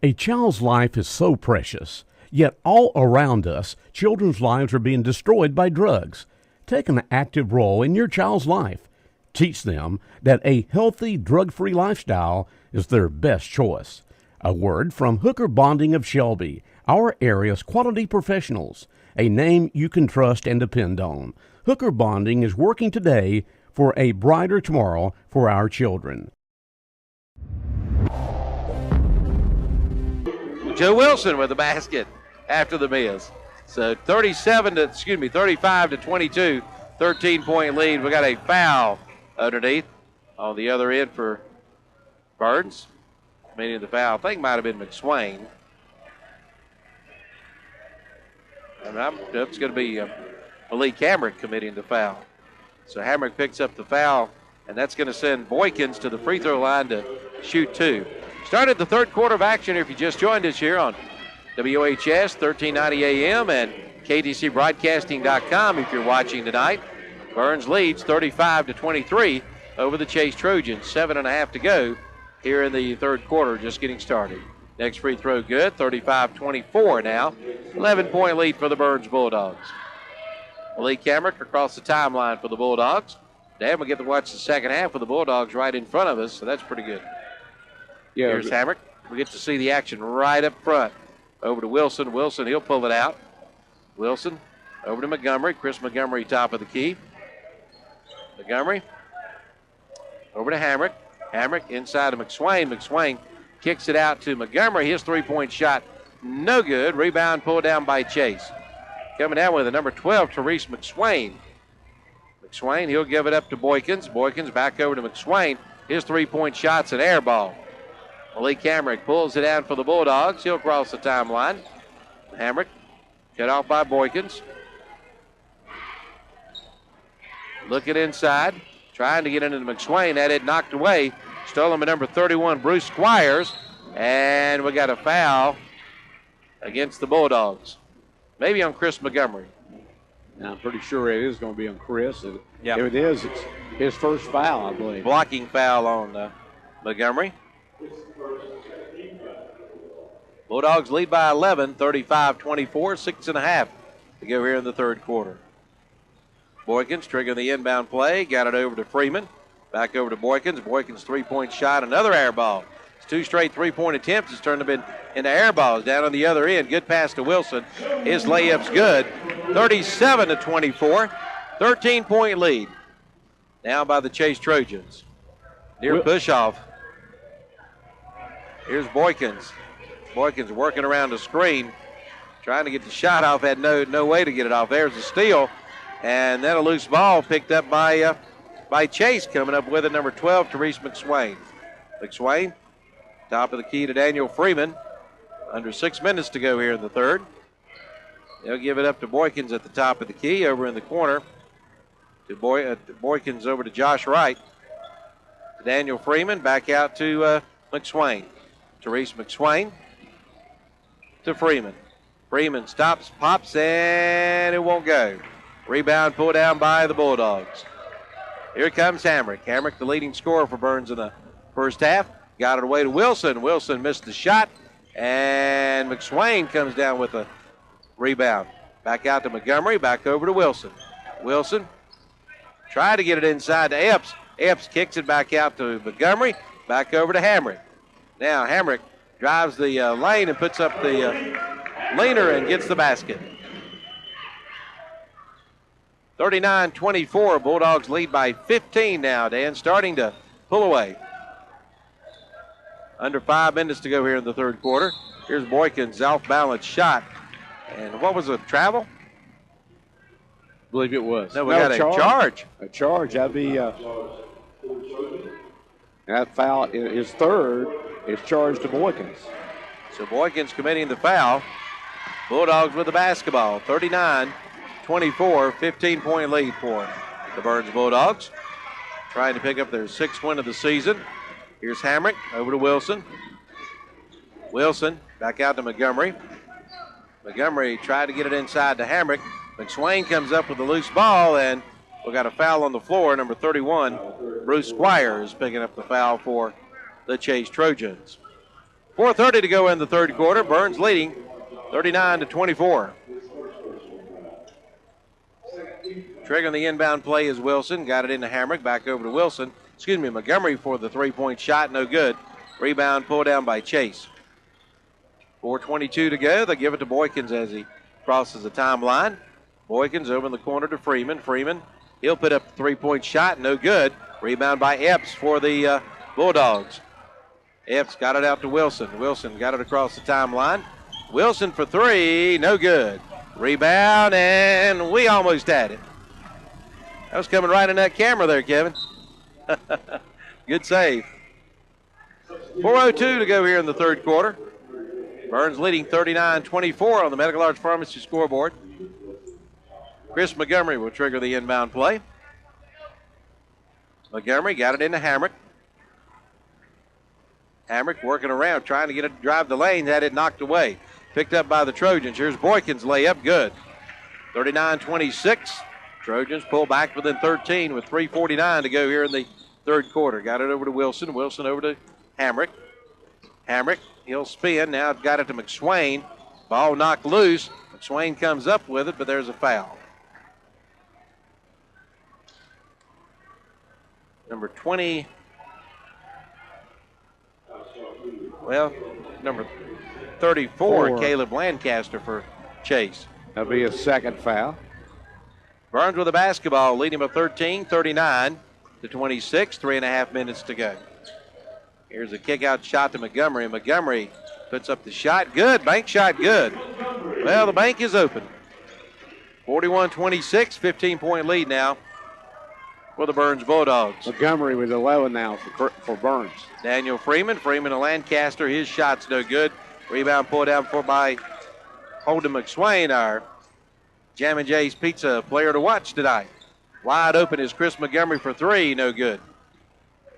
A child's life is so precious, yet all around us, children's lives are being destroyed by drugs. Take an active role in your child's life. Teach them that a healthy, drug-free lifestyle is their best choice. A word from Hooker Bonding of Shelby, our area's quality professionals, a name you can trust and depend on. Hooker Bonding is working today for a brighter tomorrow for our children. Joe Wilson with the basket after the miss. So 35 to 22, 13-point lead. We got a foul underneath on the other end for Burns. Meaning the foul, I think, might have been McSwain. And it's going to be Malik Hamrick committing the foul. So Hamrick picks up the foul, and that's going to send Boykins to the free throw line to shoot 2. Started the third quarter of action if you just joined us here on WHS 1390 AM and KTCBroadcasting.com if you're watching tonight. Burns leads 35 to 23 over the Chase Trojans. 7.5 to go here in the third quarter, just getting started. Next free throw good, 35-24 now. 11-point lead for the Burns Bulldogs. Malik Hamrick across the timeline for the Bulldogs. Dan, we get to watch the second half of the Bulldogs right in front of us, so that's pretty good. Yeah, here's Hamrick. We get to see the action right up front. Over to Wilson. Wilson, he'll pull it out. Wilson over to Montgomery. Chris Montgomery, top of the key. Montgomery over to Hamrick. Hamrick inside of McSwain. McSwain kicks it out to Montgomery. His three-point shot, no good. Rebound pulled down by Chase. Coming down with the number 12, Therese McSwain. McSwain, he'll give it up to Boykins. Boykins back over to McSwain. His three-point shot's an air ball. Malik Hamrick pulls it down for the Bulldogs. He'll cross the timeline. Hamrick cut off by Boykins. Looking inside. Trying to get into McSwain. That had knocked away. Stolen by number 31, Bruce Squires. And we got a foul against the Bulldogs. Maybe on Chris Montgomery. Now, I'm pretty sure it is going to be on Chris. Yep. If it is, it's his first foul, I believe. Blocking foul on Montgomery. Bulldogs lead by 11, 35-24, 6.5 to go here in the third quarter. Boykins triggering the inbound play, got it over to Freeman. Back over to Boykins. Boykins' three-point shot, another air ball. It's 2 straight three-point attempts. It's turned them into air balls down on the other end. Good pass to Wilson. His layup's good. 37-24, 13-point lead. Now by the Chase Trojans. Near push-off. Here's Boykins. Boykins working around the screen, trying to get the shot off. Had no way to get it off. There's a steal, and then a loose ball picked up by Chase. Coming up with it, number 12, Therese McSwain. McSwain, top of the key to Daniel Freeman. Under 6 minutes to go here in the third. They'll give it up to Boykins at the top of the key, over in the corner. To Boykins over to Josh Wright. To Daniel Freeman, back out to McSwain. Therese McSwain to Freeman. Freeman stops, pops, and it won't go. Rebound pulled down by the Bulldogs. Here comes Hamrick. Hamrick, the leading scorer for Burns in the first half. Got it away to Wilson. Wilson missed the shot, and McSwain comes down with a rebound. Back out to Montgomery, back over to Wilson. Wilson tried to get it inside to Epps. Epps kicks it back out to Montgomery, back over to Hamrick. Now Hamrick drives the lane and puts up the leaner and gets the basket. 39-24, Bulldogs lead by 15 now, Dan, starting to pull away. Under 5 minutes to go here in the third quarter. Here's Boykins' off-balance shot. And what was it, travel? I believe it was. No, we got a charge. A charge. That'd be that foul. His third is charged to Boykins. So Boykins committing the foul. Bulldogs with the basketball. 39-24, 15-point lead for the Burns Bulldogs. Trying to pick up their 6th win of the season. Here's Hamrick over to Wilson. Wilson back out to Montgomery. Montgomery tried to get it inside to Hamrick. McSwain comes up with a loose ball, and we got a foul on the floor. Number 31, Bruce Squires, picking up the foul for the Chase Trojans. 4:30 to go in the third quarter. Burns leading 39-24. Triggering the inbound play is Wilson. Got it into Hamrick. Back over to Wilson. Montgomery for the three-point shot. No good. Rebound pulled down by Chase. 4:22 to go. They give it to Boykins as he crosses the timeline. Boykins over in the corner to Freeman. Freeman, he'll put up the three-point shot. No good. Rebound by Epps for the Bulldogs. Epps got it out to Wilson. Wilson got it across the timeline. Wilson for three. No good. Rebound, and we almost had it. That was coming right in that camera there, Kevin. Good save. 4:02 to go here in the third quarter. Burns leading 39-24 on the Medical Arts Pharmacy scoreboard. Chris Montgomery will trigger the inbound play. Montgomery got it into Hamrick. Hamrick working around, trying to get it, drive the lane, had it knocked away. Picked up by the Trojans. Here's Boykins' layup, good. 39-26. Trojans pull back within 13 with 3:49 to go here in the third quarter. Got it over to Wilson. Wilson over to Hamrick. Hamrick, he'll spin. Now got it to McSwain. Ball knocked loose. McSwain comes up with it, but there's a foul. Number 20. Well, number 34, Caleb Lancaster for Chase. That'll be a second foul. Burns with the basketball, leading by 13, 39-26, 3.5 minutes to go. Here's a kick-out shot to Montgomery. Montgomery puts up the shot. Good. Bank shot good. Well, the bank is open. 41-26, 15-point lead now for the Burns Bulldogs. Montgomery with 11 now for Burns. Daniel Freeman. Freeman to Lancaster. His shot's no good. Rebound pulled down by Holden McSwain, our Jam and Jay's Pizza player to watch tonight. Wide open is Chris Montgomery for three. No good.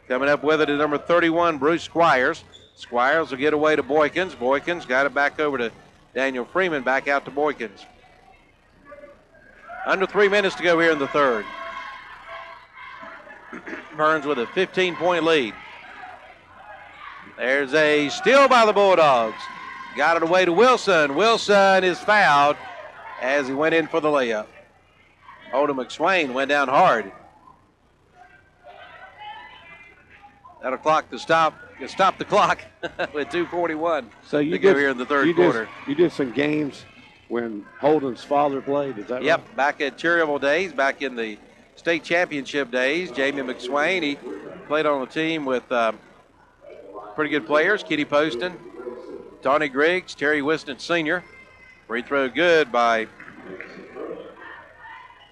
Coming up with it is number 31, Bruce Squires. Squires will get away to Boykins. Boykins got it back over to Daniel Freeman. Back out to Boykins. Under 3 minutes to go here in the third. Burns with a 15-point lead. There's a steal by the Bulldogs. Got it away to Wilson. Wilson is fouled as he went in for the layup. Oldham McSwain went down hard. That'll clock to stop the clock with 2:41 So you to go here in the third quarter. You did some games when Holden's father played, is that right? Yep, back at Cherryville days, back in the state championship days. Jamie McSwain, he played on the team with pretty good players. Kitty Poston, Tawny Griggs, Terry Wiston Sr. Free throw good by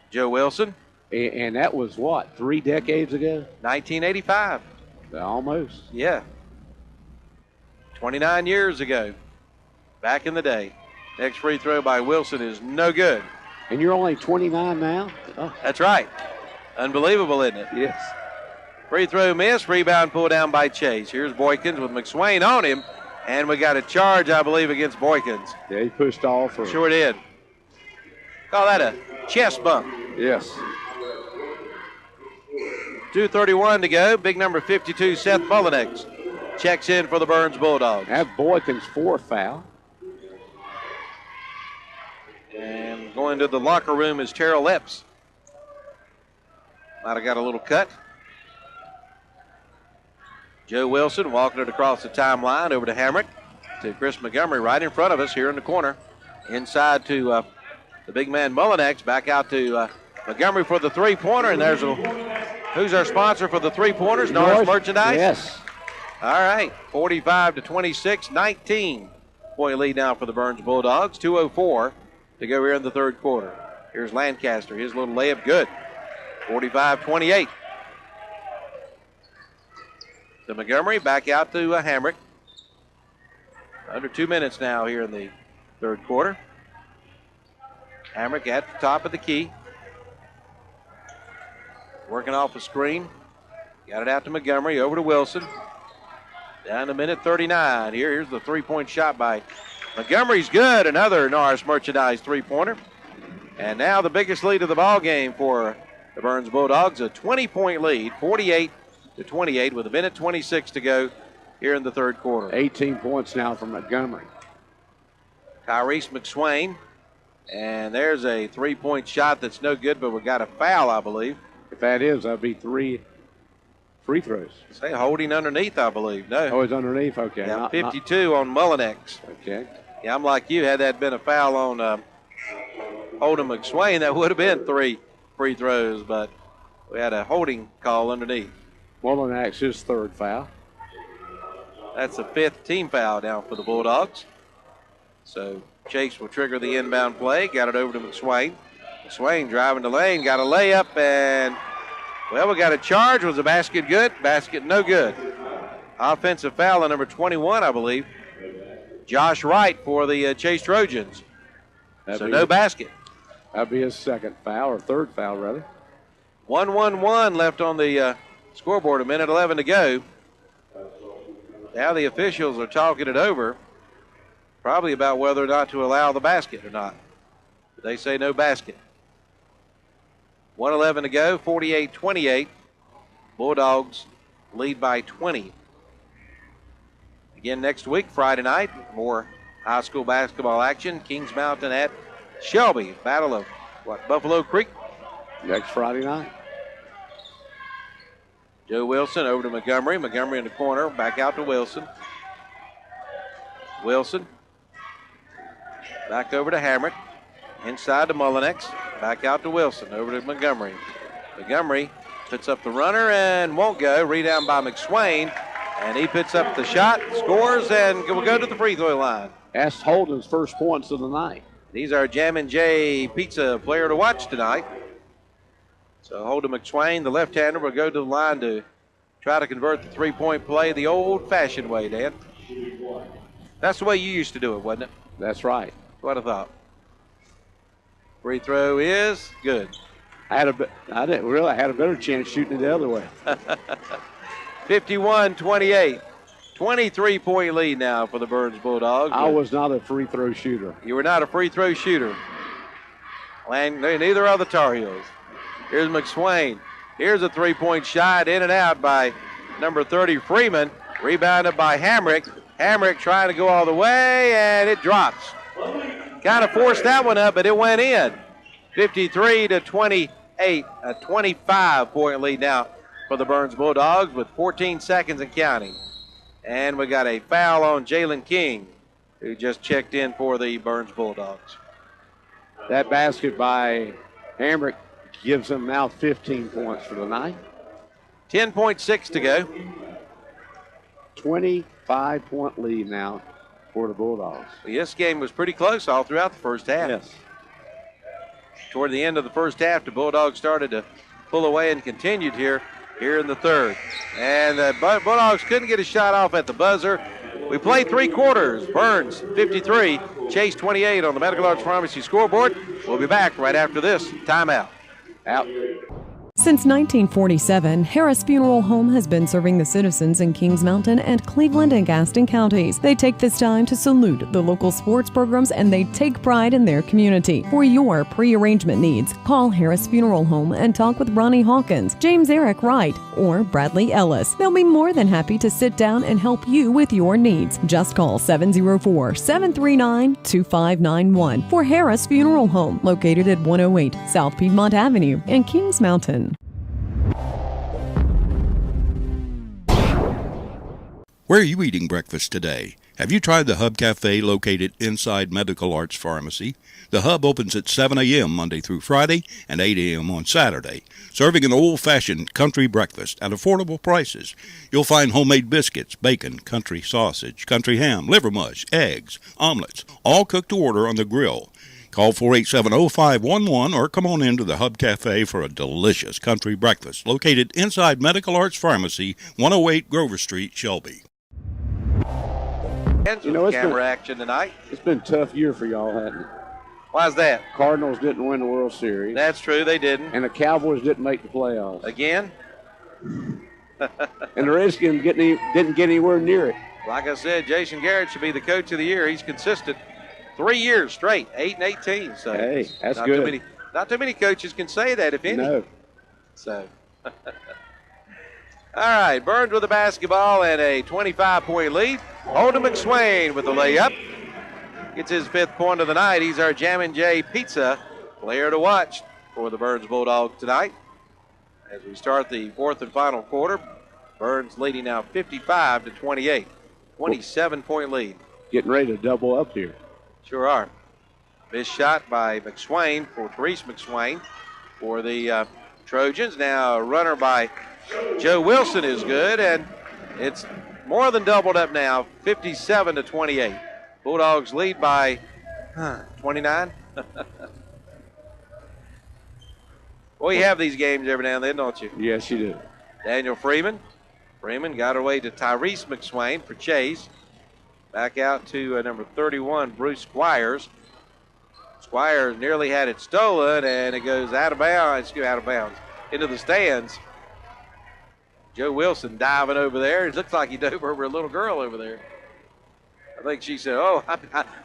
Joe Wilson. And that was what, 3 decades ago? 1985. Almost. Yeah. 29 years ago. Back in the day. Next free throw by Wilson is no good. And you're only 29 now? Oh. That's right. Unbelievable, isn't it? Yes. Free throw miss. Rebound pulled down by Chase. Here's Boykins with McSwain on him. And we got a charge, I believe, against Boykins. Yeah, he pushed off. Sure did. Call that a chest bump. Yes. 2:31 to go. Big number 52, Seth Mullinex, checks in for the Burns Bulldogs. That's Boykins' 4th foul. And going to the locker room is Terrell Epps. Might have got a little cut. Joe Wilson walking it across the timeline over to Hamrick, to Chris Montgomery right in front of us here in the corner. Inside to the big man Mullinex, back out to Montgomery for the three-pointer, and there's who's our sponsor for the three-pointers? Norris Merchandise? Yes. All right, 45-26, 19-point lead now for the Burns Bulldogs. 2:04 to go here in the third quarter. Here's Lancaster, his little layup good. 45-28. To Montgomery, back out to Hamrick. Under 2 minutes now here in the third quarter. Hamrick at the top of the key. Working off the screen. Got it out to Montgomery, over to Wilson. Down to minute 39 here. Here's the three-point shot by Montgomery's good. Another Norris Merchandise three-pointer. And now the biggest lead of the ball game for the Burns Bulldogs, a 20-point lead, 48-28 with a minute 26 to go here in the third quarter. 18 points now for Montgomery. Tyrese McSwain. And there's a three-point shot that's no good, but we got a foul, I believe. If that is, that'd be 3 free throws. Say holding underneath, I believe. No. Oh, it's underneath? Okay. Yeah, 52 on Mullinex. Okay. Yeah, I'm like you. Had that been a foul on Oldham McSwain, that would have been 3 free throws, but we had a holding call underneath. Mullinex, his 3rd foul. That's the 5th team foul down for the Bulldogs. So Chase will trigger the inbound play. Got it over to McSwain. McSwain driving the lane, got a layup, and, well, we got a charge. Was the basket good? Basket no good. Offensive foul on number 21, I believe. Josh Wright for the Chase Trojans. So no basket. That'd be his 2nd foul, or 3rd foul, rather. 1-1-1 left on the scoreboard, a minute 11 to go. Now the officials are talking it over, probably about whether or not to allow the basket or not. They say no basket. 1:11 to go, 48-28. Bulldogs lead by 20. Again next week, Friday night, more high school basketball action. Kings Mountain at Shelby. Battle of Buffalo Creek. Next Friday night. Joe Wilson over to Montgomery. Montgomery in the corner. Back out to Wilson. Wilson. Back over to Hamrick. Inside to Mullinex. Back out to Wilson. Over to Montgomery. Montgomery puts up the runner and won't go. Rebound by McSwain. And he puts up the shot, scores, and will go to the free throw line. That's Holden's first points of the night. He's our Jammin' J Pizza player to watch tonight. So Holden McSwain, the left-hander, will go to the line to try to convert the three-point play the old-fashioned way, Dan. That's the way you used to do it, wasn't it? That's right. What I thought. Free throw is good. I didn't really. I had a better chance shooting it the other way. 51-28. 23-point lead now for the Burns Bulldogs. I was not a free throw shooter. You were not a free throw shooter. And neither are the Tar Heels. Here's McSwain. Here's a three-point shot in and out by number 30, Freeman. Rebounded by Hamrick. Hamrick trying to go all the way, and it drops. Kind of forced that one up, but it went in. 53-28, a 25-point lead now for the Burns Bulldogs with 14 seconds and counting. And we got a foul on Jalen King, who just checked in for the Burns Bulldogs. That basket by Hamrick gives them now 15 points for the night. 10.6 to go. 25-point lead now for the Bulldogs. This game was pretty close all throughout the first half. Yes. Toward the end of the first half, the Bulldogs started to pull away and continued here in the third. And the Bulldogs couldn't get a shot off at the buzzer. We played 3 quarters. Burns 53, Chase 28 on the Medical Arts Pharmacy scoreboard. We'll be back right after this timeout. Out. Since 1947, Harris Funeral Home has been serving the citizens in Kings Mountain and Cleveland and Gaston counties. They take this time to salute the local sports programs and they take pride in their community. For your pre-arrangement needs, call Harris Funeral Home and talk with Ronnie Hawkins, James Eric Wright, or Bradley Ellis. They'll be more than happy to sit down and help you with your needs. Just call 704-739-2591 for Harris Funeral Home, located at 108 South Piedmont Avenue in Kings Mountain. Where are you eating breakfast today? Have you tried the Hub Cafe located inside Medical Arts Pharmacy? The Hub opens at 7 a.m. Monday through Friday and 8 a.m. on Saturday, serving an old-fashioned country breakfast at affordable prices. You'll find homemade biscuits, bacon, country sausage, country ham, liver mush, eggs, omelets, all cooked to order on the grill. Call 487-0511 or come on into the Hub Cafe for a delicious country breakfast located inside Medical Arts Pharmacy, 108 Grover Street, Shelby. Camera action tonight. It's been a tough year for y'all, hasn't it? Why's that? Cardinals didn't win the World Series. That's true, they didn't. And the Cowboys didn't make the playoffs. Again? And the Redskins didn't get anywhere near it. Like I said, Jason Garrett should be the coach of the year. He's consistent 3 years straight, 8-18. So hey, that's not good. Not too many coaches can say that, if any. No. So, all right, Burns with the basketball and a 25-point lead. Holden McSwain with the layup. Gets his 5th point of the night. He's our Jammin' J Pizza player to watch for the Burns Bulldogs tonight. As we start the 4th and final quarter, Burns leading now 55-28. 27-point lead. Getting ready to double up here. Sure are. Missed shot by McSwain for Therese McSwain for the Trojans. Now a runner by Joe Wilson is good, and it's more than doubled up now, 57-28. Bulldogs lead by 29. Well, you have these games every now and then, don't you? Yes, you do. Daniel Freeman. Freeman got her way to Tyrese McSwain for Chase. Back out to number 31, Bruce Squires. Squires nearly had it stolen, and it goes out of bounds, into the stands. Joe Wilson diving over there. It looks like he dove over a little girl over there. I think she said, oh,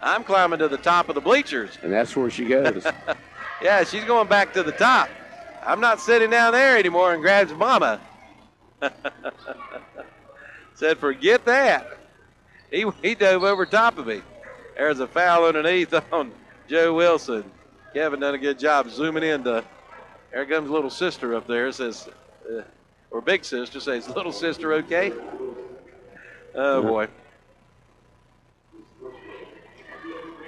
I'm climbing to the top of the bleachers. And that's where she goes. Yeah, she's going back to the top. I'm not sitting down there anymore, and grabs mama. Said, forget that. He dove over top of me. There's a foul underneath on Joe Wilson. Kevin done a good job zooming in. There comes little sister up there. Says, or big sister says, little sister okay? Oh, boy.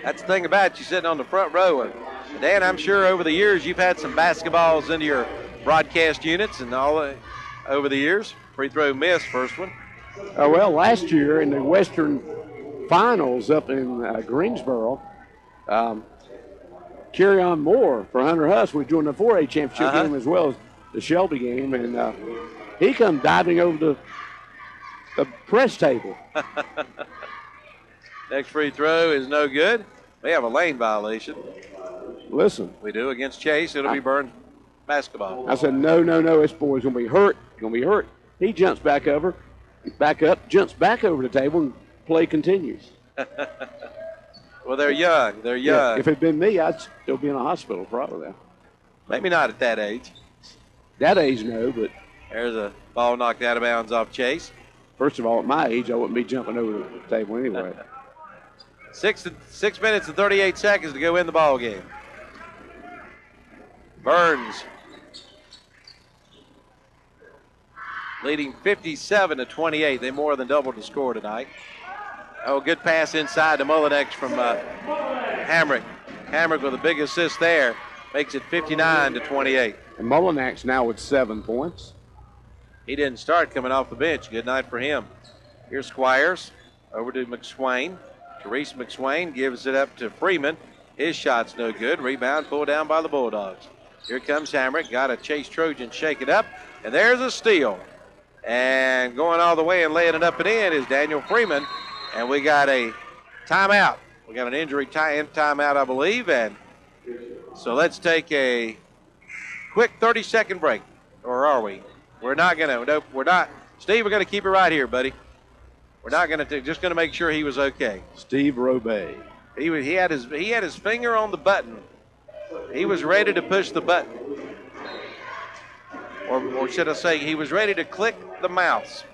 That's the thing about it. You're sitting on the front row. Dan, I'm sure over the years you've had some basketballs into your broadcast units and all over the years. Free throw miss, first one. Well, last year in the Western Finals up in Greensboro, Carry-On Moore for Hunter Huss was doing the 4A championship game as well as the Shelby game, and he come diving over the press table. Next free throw is no good. We have a lane violation. Listen. We do against Chase. It'll be Burns basketball. I said, no, this boy's going to be hurt. Going to be hurt. He jumps back up, jumps back over the table, and play continues. Well, they're young. They're young. Yeah, if it had been me, I'd still be in a hospital probably. Maybe not at that age. That age, no, but. There's a ball knocked out of bounds off Chase. First of all, at my age, I wouldn't be jumping over the table anyway. 6 minutes and 38 seconds to go in the ball game. Burns leading 57-28. They more than doubled the score tonight. Oh, good pass inside to Mullinex from Hamrick. Hamrick with a big assist there. Makes it 59-28. And Mullinex now with 7 points. He didn't start coming off the bench. Good night for him. Here's Squires over to McSwain. Therese McSwain gives it up to Freeman. His shot's no good. Rebound pulled down by the Bulldogs. Here comes Hamrick. Got a Chase Trojan shake it up. And there's a steal. And going all the way and laying it up and in is Daniel Freeman. And we got a timeout. We got an injury timeout, I believe. And so let's take a quick 30-second break. Or are we? We're not going to. Nope, we're not. Steve, we're going to keep it right here, buddy. We're not going to. Just going to make sure he was okay. Steve Robay. He had his finger on the button. He was ready to push the button. Or should I say, he was ready to click the mouse.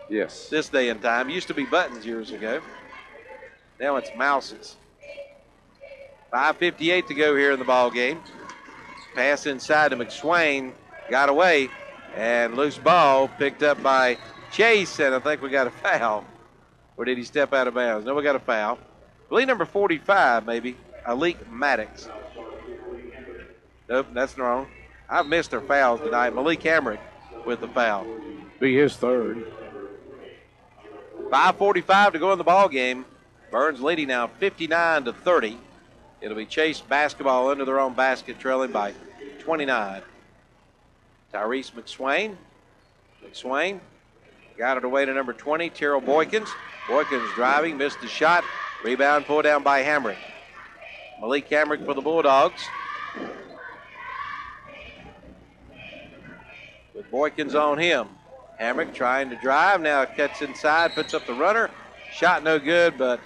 Yes. This day and time. Used to be buttons years ago. Now it's mouses. 5:58 to go here in the ball game. Pass inside to McSwain. Got away. And loose ball picked up by Chase, and I think we got a foul. Or did he step out of bounds? No, we got a foul. I believe number 45, maybe. Alik Maddox. Nope, that's wrong. I've missed their fouls tonight. Malik Hamrick with the foul. Be his third. 5:45 to go in the ball game. Burns leading now 59-30. It'll be Chase basketball under their own basket, trailing by 29. Tyrese McSwain. McSwain got it away to number 20, Terrell Boykins. Boykins driving, missed the shot. Rebound pulled down by Hamrick. Malik Hamrick for the Bulldogs. With Boykins on him. Hamrick trying to drive, now cuts inside, puts up the runner. Shot no good, but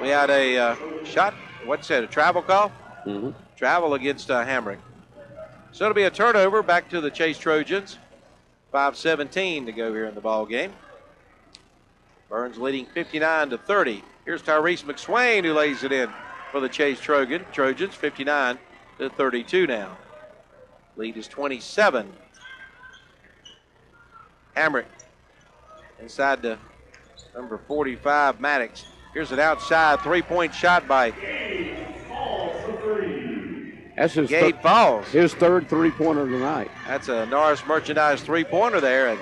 we had a shot, what's that, a travel call? Mm-hmm. Travel against Hamrick. So it'll be a turnover back to the Chase Trojans. 5:17 to go here in the ball game. Burns leading 59-30. Here's Tyrese McSwain who lays it in for the Chase Trojans. 59-32 now. Lead is 27. Hamrick inside to number 45, Maddox. Here's an outside three-point shot by That's his Gabe Falls. His third three-pointer tonight. That's a Norris Merchandise three-pointer there, and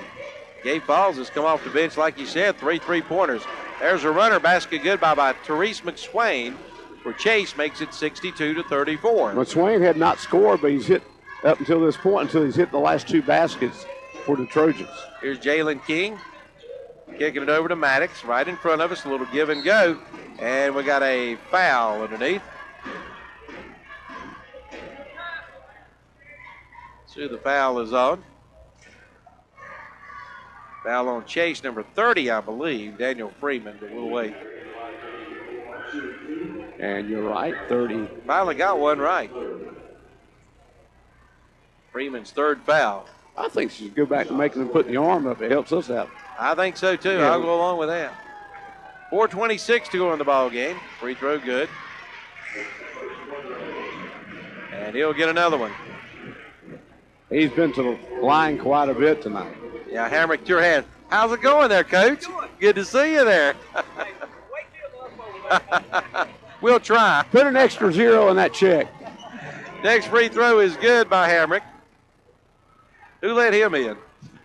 Gabe Falls has come off the bench, like you said, three-pointers. There's a runner, basket good by Therese McSwain, where Chase makes it 62-34. McSwain had not scored, but he's hit up until this point, until he's hit the last two baskets for the Trojans. Here's Jalen King kicking it over to Maddox, right in front of us, a little give and go, and we got a foul underneath. See the foul is on. Foul on Chase, number 30, I believe, Daniel Freeman, but we'll wait. And you're right, 30. Finally got one right. Freeman's third foul. I think she should go back to making them put the arm up. It helps us out. I think so, too. Yeah. I'll go along with that. 4:26 to go in the ball game. Free throw good. And he'll get another one. He's been to the line quite a bit tonight. Yeah, Hamrick, your hand. How's it going there, Coach? Good to see you there. We'll try. Put an extra zero in that check. Next free throw is good by Hamrick. Who let him in?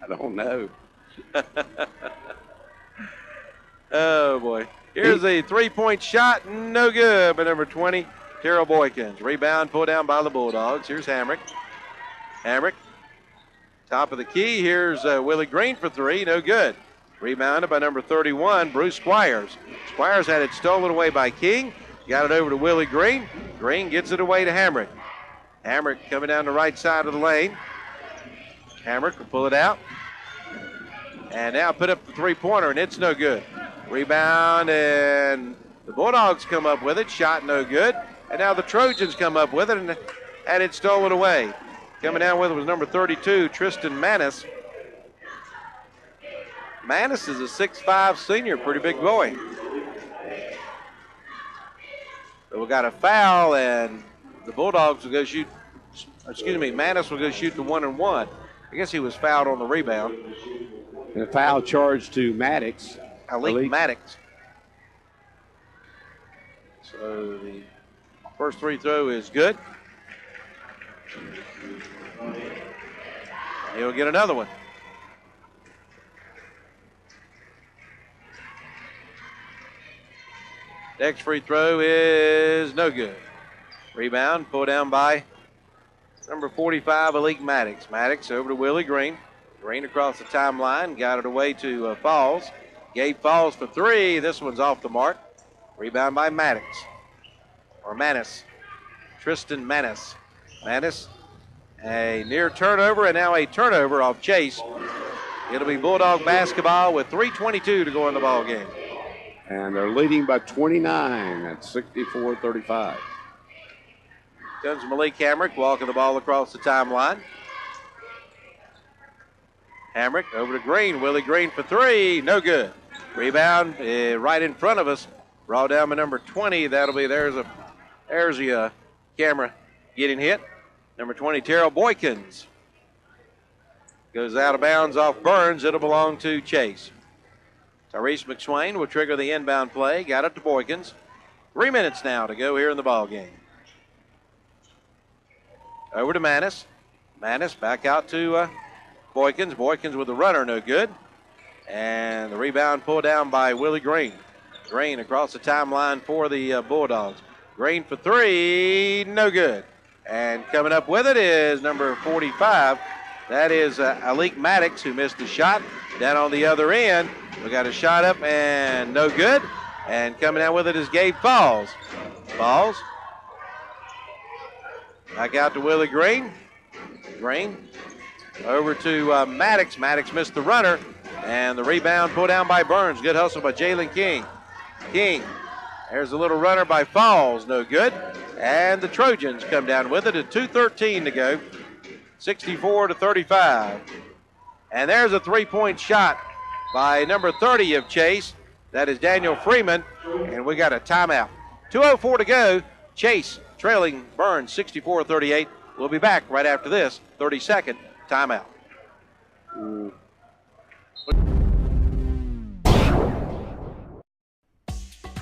I don't know. Oh, boy. Here's a three-point shot. No good by number 20, Terrell Boykins. Rebound pulled down by the Bulldogs. Here's Hamrick. Hamrick, top of the key. Here's Willie Green for three. No good. Rebounded by number 31, Bruce Squires. Squires had it stolen away by King. Got it over to Willie Green. Green gets it away to Hamrick. Hamrick coming down the right side of the lane. Hamrick will pull it out. And now put up the three-pointer, and it's no good. Rebound, and the Bulldogs come up with it. Shot no good. And now the Trojans come up with it and had it stolen away. Coming down with it was number 32, Tristan Manis. Manis is a 6'5" senior, pretty big boy. So we got a foul, and the Bulldogs will go shoot. Manis will go shoot the 1-and-1. I guess he was fouled on the rebound. And a foul charge to Maddox. Alik Maddox. So the first free throw is good. He'll get another one. Next free throw is no good. Rebound pulled down by number 45, Alik Maddox. Maddox over to Willie Green. Green across the timeline, got it away to Falls. Gabe Falls for three. This one's off the mark. Rebound by Maddox. Or Manis. Tristan Manis. Manis, a near turnover, and now a turnover off Chase. It'll be Bulldog basketball with 3:22 to go in the ball game. And they're leading by 29 at 64-35. Comes Malik Hamrick walking the ball across the timeline. Hamrick over to Green. Willie Green for three. No good. Rebound right in front of us. Brought down by number 20. That'll be, there's the camera getting hit. Number 20, Terrell Boykins. Goes out of bounds off Burns. It'll belong to Chase. Tyrese McSwain will trigger the inbound play. Got it to Boykins. 3 minutes now to go here in the ball game. Over to Manis. Manis back out to Boykins. Boykins with the runner, no good. And the rebound pulled down by Willie Green. Green across the timeline for the Bulldogs. Green for three, no good. And coming up with it is number 45. That is Alik Maddox, who missed the shot. Down on the other end, we got a shot up and no good. And coming down with it is Gabe Falls. Falls. Back out to Willie Green. Green over to Maddox. Maddox missed the runner. And the rebound pulled down by Burns. Good hustle by Jalen King. King. There's a little runner by Falls. No good. And the Trojans come down with it at 2:13 to go. 64-35. And there's a three-point shot by number 30 of Chase. That is Daniel Freeman. And we got a timeout. 2:04 to go. Chase trailing Burns 64-38. We'll be back right after this 30-second timeout.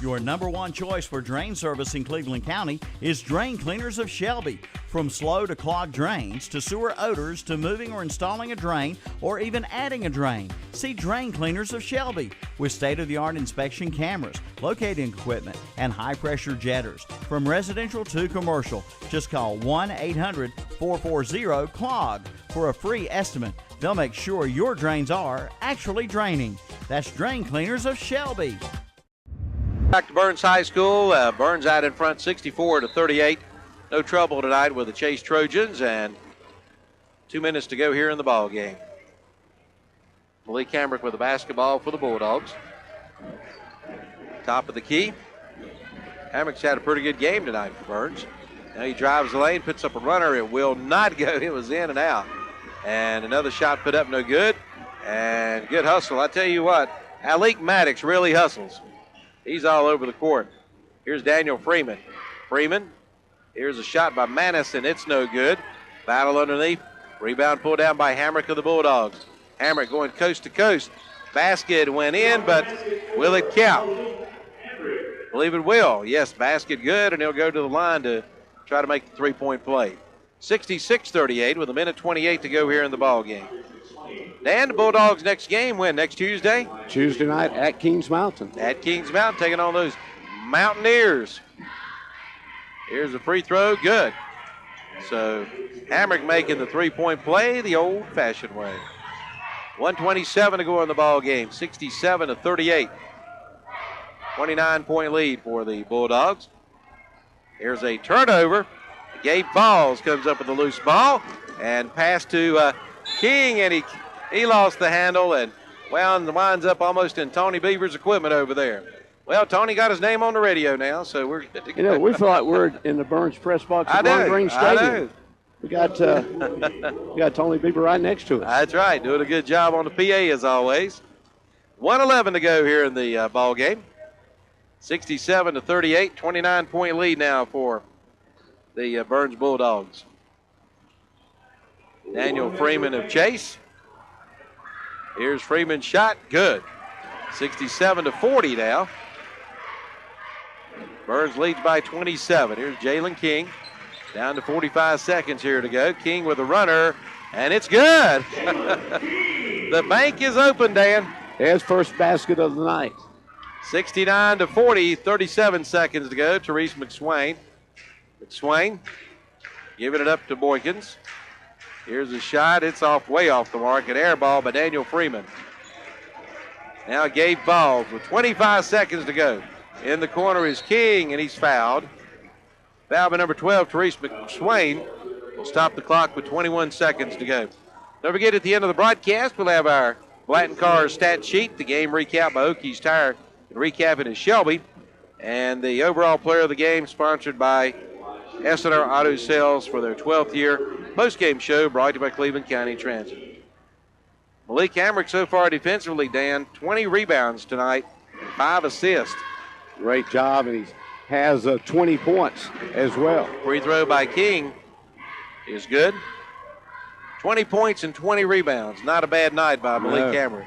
Your number one choice for drain service in Cleveland County is Drain Cleaners of Shelby. From slow to clogged drains to sewer odors to moving or installing a drain or even adding a drain, see Drain Cleaners of Shelby with state-of-the-art inspection cameras, locating equipment, and high-pressure jetters. From residential to commercial, just call 1-800-440-CLOG for a free estimate. They'll make sure your drains are actually draining. That's Drain Cleaners of Shelby. Back to Burns High School. Burns out in front 64-38. No trouble tonight with the Chase Trojans, and 2 minutes to go here in the ball game. Malik Hamrick with the basketball for the Bulldogs. Top of the key. Hamrick's had a pretty good game tonight for Burns. Now he drives the lane, puts up a runner. It will not go. It was in and out. And another shot put up, no good. And good hustle. I tell you what, Alik Maddox really hustles. He's all over the court. Here's Daniel Freeman. Freeman, here's a shot by Manis, and it's no good. Battle underneath. Rebound pulled down by Hamrick of the Bulldogs. Hamrick going coast to coast. Basket went in, but will it count? I believe it will. Yes, basket good, and he'll go to the line to try to make the three-point play. 66-38 with 1:28 to go here in the ball game. Dan, the Bulldogs' next game, when? Next Tuesday? Tuesday night at Kings Mountain. At Kings Mountain, taking on those Mountaineers. Here's a free throw, good. So Hamrick making the three-point play the old-fashioned way. 1:27 to go in the ball game, 67-38. 29-point lead for the Bulldogs. Here's a turnover, Gabe Balls comes up with a loose ball and pass to King, and he lost the handle and winds up almost in Tony Beaver's equipment over there. Well, Tony got his name on the radio now, so we're good to go. You know, we feel like we're in the Burns press box at Ron Green Stadium. I know. We got Tony Beaver right next to us. That's right. Doing a good job on the PA as always. 1:11 to go here in the ball game. 67-38, 29-point lead now for the Burns Bulldogs. Daniel Freeman of Chase. Here's Freeman's shot. Good. 67-40 now. Burns leads by 27. Here's Jalen King. Down to 45 seconds here to go. King with a runner, and it's good. The bank is open, Dan. There's first basket of the night. 69-40, 37 seconds to go. Therese McSwain. McSwain giving it up to Boykins. Here's a shot. It's way off the mark. An air ball by Daniel Freeman. Now Gabe Balls with 25 seconds to go. In the corner is King, and he's fouled. Foul by number 12, Therese McSwain, will stop the clock with 21 seconds to go. Don't forget, at the end of the broadcast, we'll have our Blanton Cars stat sheet, the game recap by Okies Tire, and recapping is Shelby, and the overall player of the game sponsored by S&R Auto Sales for their 12th year post-game show brought to you by Cleveland County Transit. Malik Hamrick so far defensively, Dan, 20 rebounds tonight, 5 assists. Great job, and he has 20 points as well. Free throw by King is good. 20 points and 20 rebounds. Not a bad night by Malik Hamrick.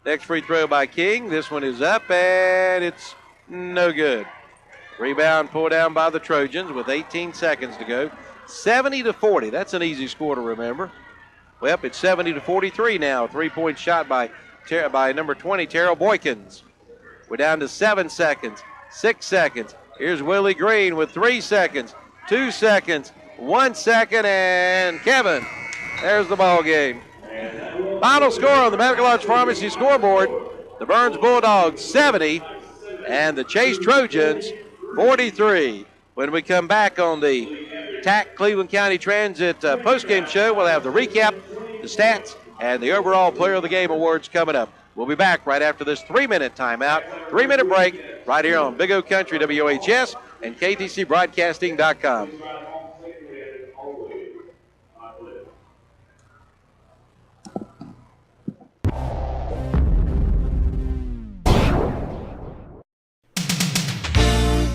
Next free throw by King. This one is up, and it's no good. Rebound pulled down by the Trojans with 18 seconds to go. 70-40. That's an easy score to remember. Well, it's 70-43 now. 3-point shot by number 20, Terrell Boykins. We're down to 7 seconds, 6 seconds. Here's Willie Green with 3 seconds, 2 seconds, 1 second, and Kevin. There's the ball game. Final score on the Medical Arts Pharmacy scoreboard. The Burns Bulldogs 70 and the Chase Trojans 43. When we come back on the TAC Cleveland County Transit postgame show, we'll have the recap, the stats, and the overall player of the game awards coming up. We'll be back right after this 3-minute timeout, 3-minute break, right here on Big O Country WOHS and KTCBroadcasting.com.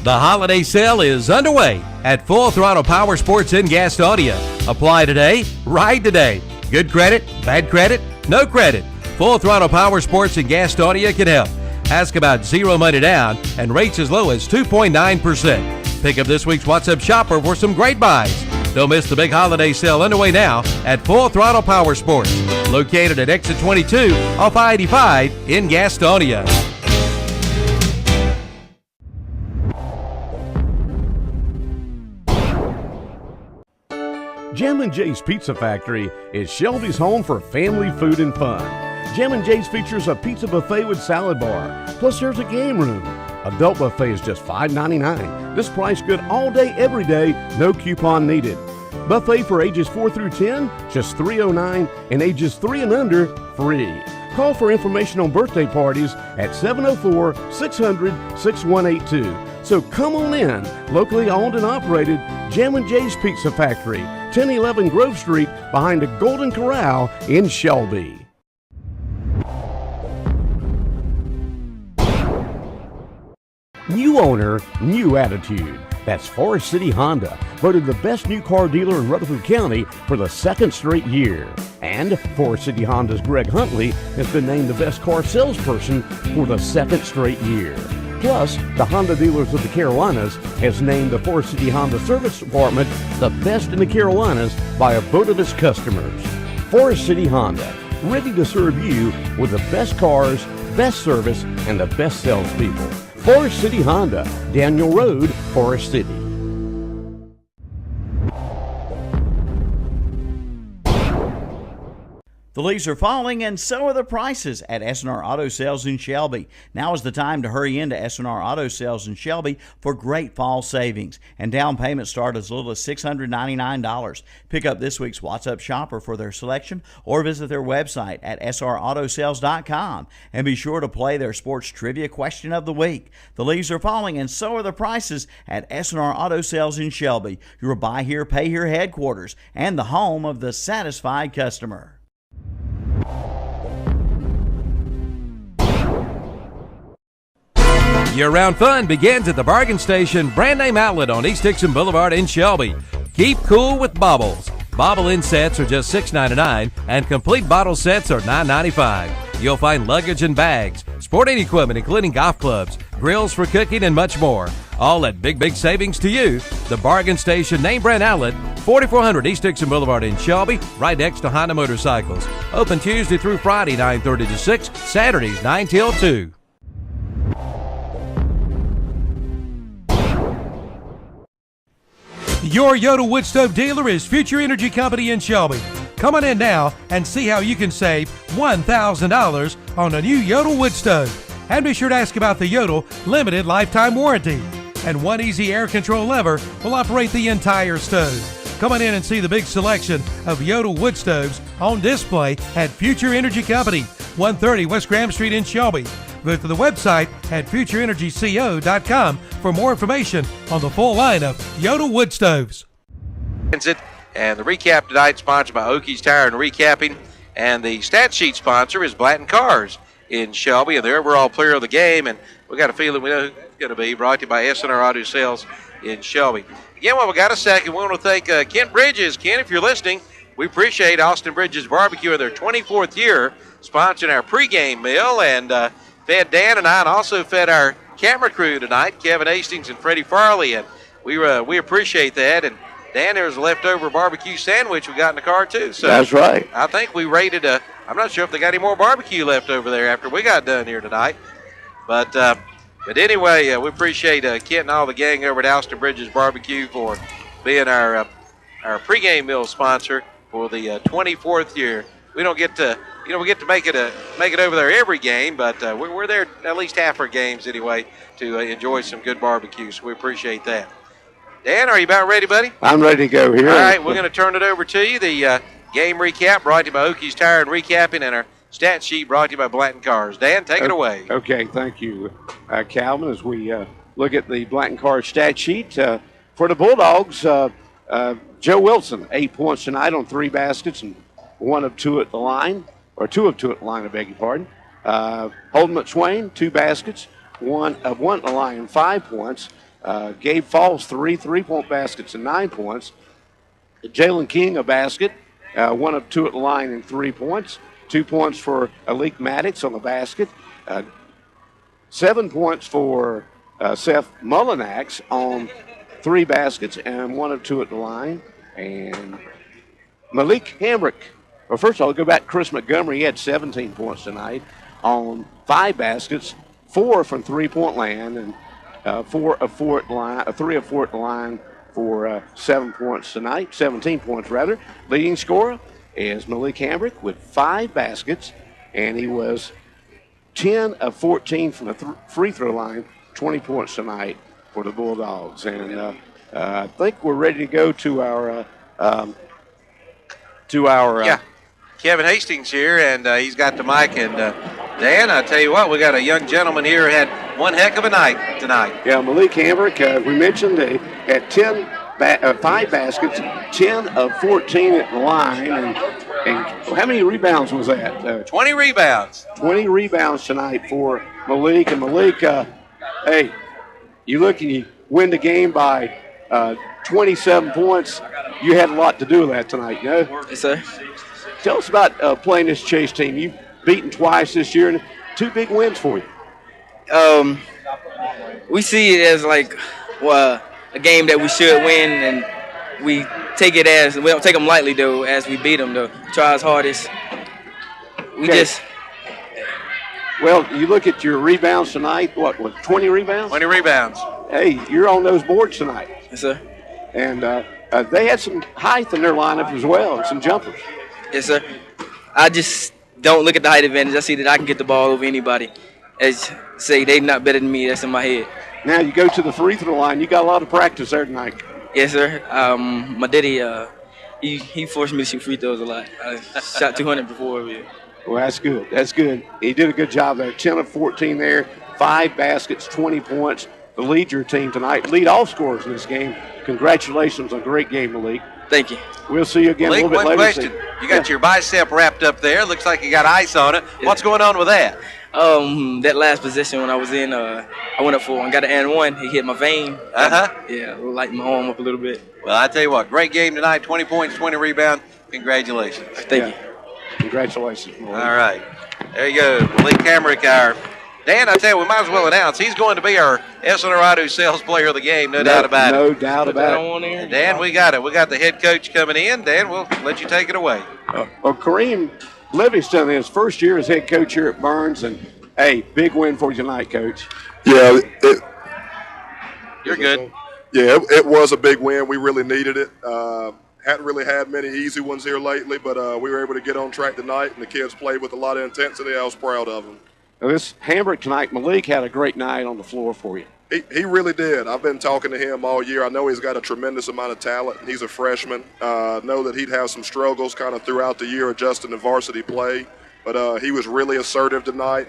The holiday sale is underway at Full Throttle Power Sports in Gastonia. Apply today, ride today. Good credit, bad credit, no credit. Full Throttle Power Sports in Gastonia can help. Ask about zero money down and rates as low as 2.9%. Pick up this week's WhatsApp Shopper for some great buys. Don't miss the big holiday sale underway now at Full Throttle Power Sports, located at exit 22 off I-85 in Gastonia. Jim and Jay's Pizza Factory is Shelby's home for family food and fun. Jim and Jay's features a pizza buffet with salad bar, plus there's a game room. Adult buffet is just $5.99. This price good all day, every day, no coupon needed. Buffet for ages 4 through 10, just $3.09, and ages 3 and under, free. Call for information on birthday parties at 704-600-6182. So come on in, locally owned and operated, Jim and Jay's Pizza Factory, 1011 Grove Street, behind the Golden Corral in Shelby. New owner, new attitude. That's Forest City Honda, voted the best new car dealer in Rutherford County for the 2nd straight year. And Forest City Honda's Greg Huntley has been named the best car salesperson for the 2nd straight year. Plus, the Honda Dealers of the Carolinas has named the Forest City Honda Service Department the best in the Carolinas by a vote of its customers. Forest City Honda, ready to serve you with the best cars, best service, and the best salespeople. Forest City Honda, Daniel Road, Forest City. The leaves are falling, and so are the prices at S&R Auto Sales in Shelby. Now is the time to hurry into S&R Auto Sales in Shelby for great fall savings. And down payments start as little as $699. Pick up this week's What's Up Shopper for their selection or visit their website at srautosales.com. And be sure to play their sports trivia question of the week. The leaves are falling, and so are the prices at S&R Auto Sales in Shelby, your buy here, pay here headquarters, and the home of the satisfied customer. Year-round fun begins at the Bargain Station brand name outlet on East Dixon Boulevard in Shelby. Keep cool with Baubles. Bobble-in sets are just $6.99 and complete bottle sets are $9.95. You'll find luggage and bags, sporting equipment including golf clubs, grills for cooking, and much more. All at big savings to you. The Bargain Station name brand outlet, 4400 East Dixon Boulevard in Shelby, right next to Honda Motorcycles. Open Tuesday through Friday, 9:30 to 6, Saturdays, 9 till 2. Your Yoda wood stove dealer is Future Energy Company in Shelby. Come on in now and see how you can save $1,000 on a new Yoda wood stove. And be sure to ask about the Yoda limited lifetime warranty. And one easy air control lever will operate the entire stove. Come on in and see the big selection of Yoda wood stoves on display at Future Energy Company, 130 West Graham Street in Shelby. Go to the website at futureenergyco.com for more information on the full line of Yoda wood stoves. And the recap tonight sponsored by Okies Tire and Recapping. And the stat sheet sponsor is Blanton Cars in Shelby. And the overall player of the game, and we got a feeling we know who it's going to be, brought to you by S&R Auto Sales in Shelby. Again, while we got a second, we want to thank Kent Bridges. Ken, if you're listening, we appreciate Austin Bridges Barbecue in their 24th year sponsoring our pregame meal, and fed Dan and I, and also fed our camera crew tonight, Kevin Hastings and Freddie Farley, and we appreciate that. And Dan, there was a leftover barbecue sandwich we got in the car too. So that's right. I think we rated I'm not sure if they got any more barbecue left over there after we got done here tonight. But anyway, we appreciate Kent and all the gang over at Austin Bridges Barbecue for being our pregame meal sponsor for the 24th year. We don't get to, we get to make it over there every game, but we're there at least half our games anyway to enjoy some good barbecue. So we appreciate that. Dan, are you about ready, buddy? I'm ready to go here. All right, we're going to turn it over to you. The game recap brought to you by Okies Tire and Recapping, and our stat sheet brought to you by Blanton Cars. Dan, take it away. Okay, thank you, Calvin. As we look at the Blanton Cars stat sheet for the Bulldogs, Joe Wilson, 8 points tonight on 3 baskets and 1 of 2 at the line, or 2 of 2 at the line, I beg your pardon. Holden McSwain, 2 baskets, 1 of 1 at the line, and 5 points. Gabe Falls, 3 3-point baskets and 9 points. Jalen King, a basket, 1 of 2 at the line and 3 points. 2 points for Alik Maddox on the basket. 7 points for Seth Mullinax on 3 baskets and 1 of 2 at the line. And Malik Hamrick. Well, first of all, go back to Chris Montgomery. He had 17 points tonight on 5 baskets, 4 from 3-point land, and 3 of 4 at the line for 7 points tonight, 17 points rather. Leading scorer is Malik Hamrick with 5 baskets, and he was 10 of 14 from the free throw line, 20 points tonight for the Bulldogs. And I think we're ready to go to our Kevin Hastings here, and he's got the mic. And Dan, I tell you what, we got a young gentleman here who had one heck of a night tonight. Yeah, Malik Hamrick, we mentioned, had 5 baskets, 10 of 14 at the line, and how many rebounds was that? 20 rebounds. 20 rebounds tonight for Malik. And Malik, hey, you look and you win the game by 27 points. You had a lot to do with that tonight, you know? Yes, sir. Tell us about playing this Chase team. You've beaten twice this year, and 2 big wins for you. We see it as like a game that we should win, and we take it as, we don't take them lightly though, as we beat them though. Try as hard as we just. Well, you look at your rebounds tonight. What was 20 rebounds? 20 rebounds. Hey, you're on those boards tonight. Yes, sir. And they had some height in their lineup as well, and some jumpers. Yes, sir. I just don't look at the height advantage. I see that I can get the ball over anybody. As say, they not better than me. That's in my head. Now you go to the free throw line. You got a lot of practice there tonight. Yes, sir. My daddy, he forced me to shoot free throws a lot. I shot 200 before. Well, that's good. That's good. He did a good job there. 10 of 14 there, 5 baskets, 20 points. To lead your team tonight, lead all scorers in this game. Congratulations on a great game, Malik. Thank you. We'll see you again Malik, a little bit one later. question. You got your bicep wrapped up there. Looks like you got ice on it. What's going on with that? That last possession when I was in, I went up for and got an and one. He hit my vein. Yeah, lightened my arm up a little bit. Well, I tell you what, great game tonight. 20 points, 20 rebounds. Congratulations. Thank you. Congratulations, Malik. All right. There you go. Malik Hamrick, our Dan, I tell you, we might as well announce he's going to be our Eldorado Sales Player of the Game, no doubt about it. No doubt about it. And Dan, we got it. We got the head coach coming in. Dan, we'll let you take it away. Well, Kareem Livingston, his first year as head coach here at Burns, and hey, big win for you tonight, Coach. Yeah, You're good. Yeah, it was a big win. We really needed it. Hadn't really had many easy ones here lately, but we were able to get on track tonight, and the kids played with a lot of intensity. I was proud of them. Now this Hamrick tonight, Malik had a great night on the floor for you. He really did. I've been talking to him all year. I know he's got a tremendous amount of talent. He's a freshman. I know that he'd have some struggles kind of throughout the year adjusting to varsity play, but he was really assertive tonight.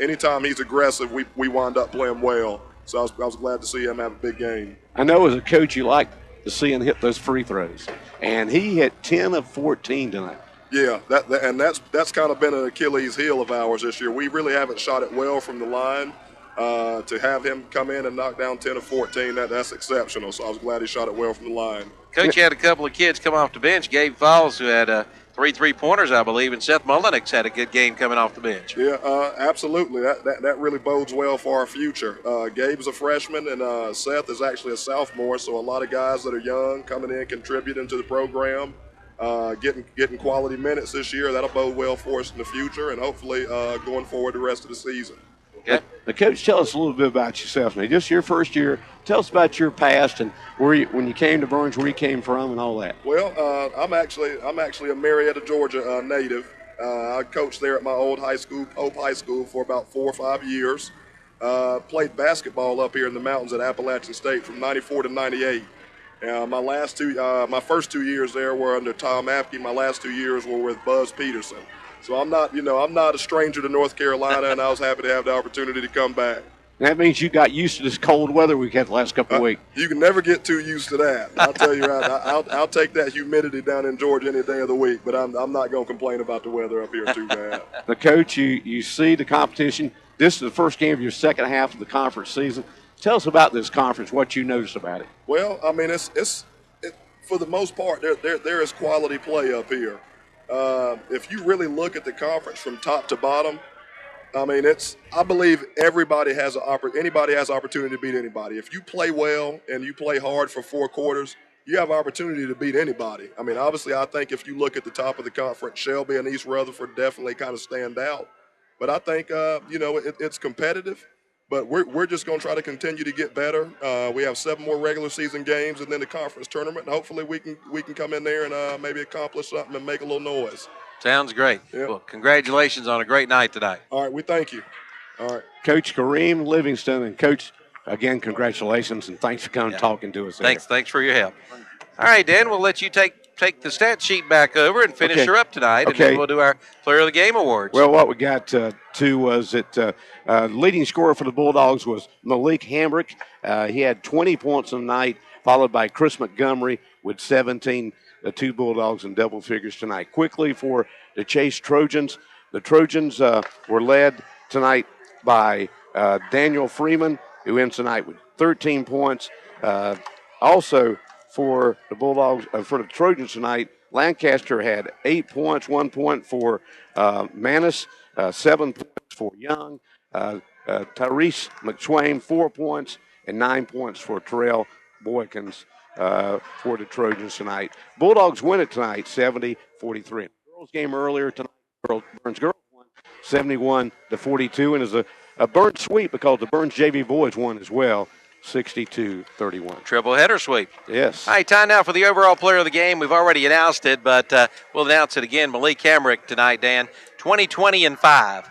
Anytime he's aggressive, we wind up playing well. So I was glad to see him have a big game. I know as a coach you like to see him hit those free throws, and he hit 10 of 14 tonight. Yeah, that's kind of been an Achilles heel of ours this year. We really haven't shot it well from the line. To have him come in and knock down 10 of 14, that's exceptional. So I was glad he shot it well from the line. Coach had a couple of kids come off the bench. Gabe Falls, who had 3 3-pointers, I believe, and Seth Mullenix had a good game coming off the bench. Yeah, absolutely. That really bodes well for our future. Gabe's a freshman, and Seth is actually a sophomore. So a lot of guys that are young coming in, contributing to the program. Getting quality minutes this year, that'll bode well for us in the future, and hopefully going forward the rest of the season. Okay. Now, Coach, tell us a little bit about yourself now. Just your first year. Tell us about your past and when you came to Burns, where you came from, and all that. Well, I'm actually a Marietta, Georgia native. I coached there at my old high school, Pope High School, for about 4 or 5 years. Played basketball up here in the mountains at Appalachian State from '94 to '98. My first 2 years there were under Tom Apke. My last 2 years were with Buzz Peterson. So I'm not a stranger to North Carolina, and I was happy to have the opportunity to come back. That means you got used to this cold weather we've had the last couple of weeks. You can never get too used to that. I'll tell you right. I'll take that humidity down in Georgia any day of the week, but I'm not going to complain about the weather up here too bad. The coach, you see the competition. This is the first game of your second half of the conference season. Tell us about this conference, what you noticed about it. Well, I mean, it's for the most part, there is quality play up here. If you really look at the conference from top to bottom, I mean, I believe anybody has opportunity to beat anybody. If you play well and you play hard for 4 quarters, you have opportunity to beat anybody. I mean, obviously, I think if you look at the top of the conference, Shelby and East Rutherford definitely kind of stand out. But I think, it's competitive. But we're just going to try to continue to get better. We have 7 more regular season games and then the conference tournament. And hopefully we can come in there and maybe accomplish something and make a little noise. Sounds great. Yep. Well, congratulations on a great night tonight. All right, we thank you. All right. Coach Kareem Livingston, and Coach, again, congratulations, and thanks for coming and talking to us. Thanks for your help. All right, Dan, we'll let you take the stat sheet back over and finish her up tonight, and then we'll do our Player of the Game awards. Well, what we got to was that leading scorer for the Bulldogs was Malik Hamrick. He had 20 points tonight, followed by Chris Montgomery with 17. The 2 Bulldogs in double figures tonight. Quickly for the Chase Trojans. The Trojans were led tonight by Daniel Freeman, who ends tonight with 13 points. Also for the Bulldogs, for the Trojans tonight, Lancaster had 8 points, 1 point for Manis, 7 points for Young. Tyrese McSwain, 4 points, and 9 points for Terrell Boykins. For the Trojans tonight. Bulldogs win it tonight, 70-43. Girls game earlier tonight, Burns girls won 71-42, and is a Burns sweep because the Burns JV boys won as well, 62-31. Triple header sweep. Yes. All right, time now for the overall player of the game. We've already announced it, but we'll announce it again. Malik Hamrick tonight, Dan. 20, 20, and 5.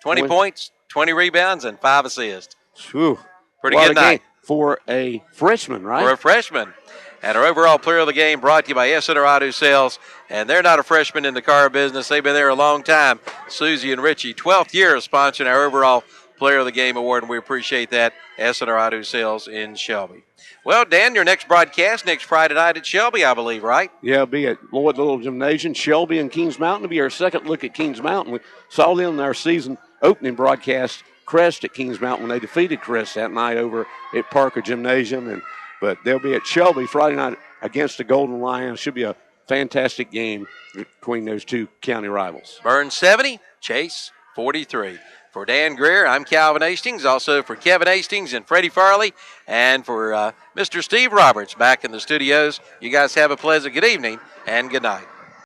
20 points, 20 rebounds, and 5 assists. Whew. Pretty What good a game night. for a freshman, right? For a freshman. And our overall player of the game brought to you by S. Center Auto Sales. And they're not a freshman in the car business. They've been there a long time. Susie and Richie, 12th year of sponsoring our overall player of the game award, and we appreciate that. S. Center Auto Sales in Shelby. Well, Dan, your next broadcast next Friday night at Shelby, I believe, right? Yeah, it'll be at Lloyd Little Gymnasium, Shelby and Kings Mountain. It'll be our second look at Kings Mountain. We saw them in our season opening broadcast, Crest at Kings Mountain, when they defeated Crest that night over at Parker Gymnasium. But they'll be at Shelby Friday night against the Golden Lions. Should be a fantastic game between those two county rivals. Burns 70, Chase 43. For Dan Greer, I'm Calvin Hastings. Also for Kevin Hastings and Freddie Farley, and for Mr. Steve Roberts back in the studios. You guys have a pleasant good evening and good night.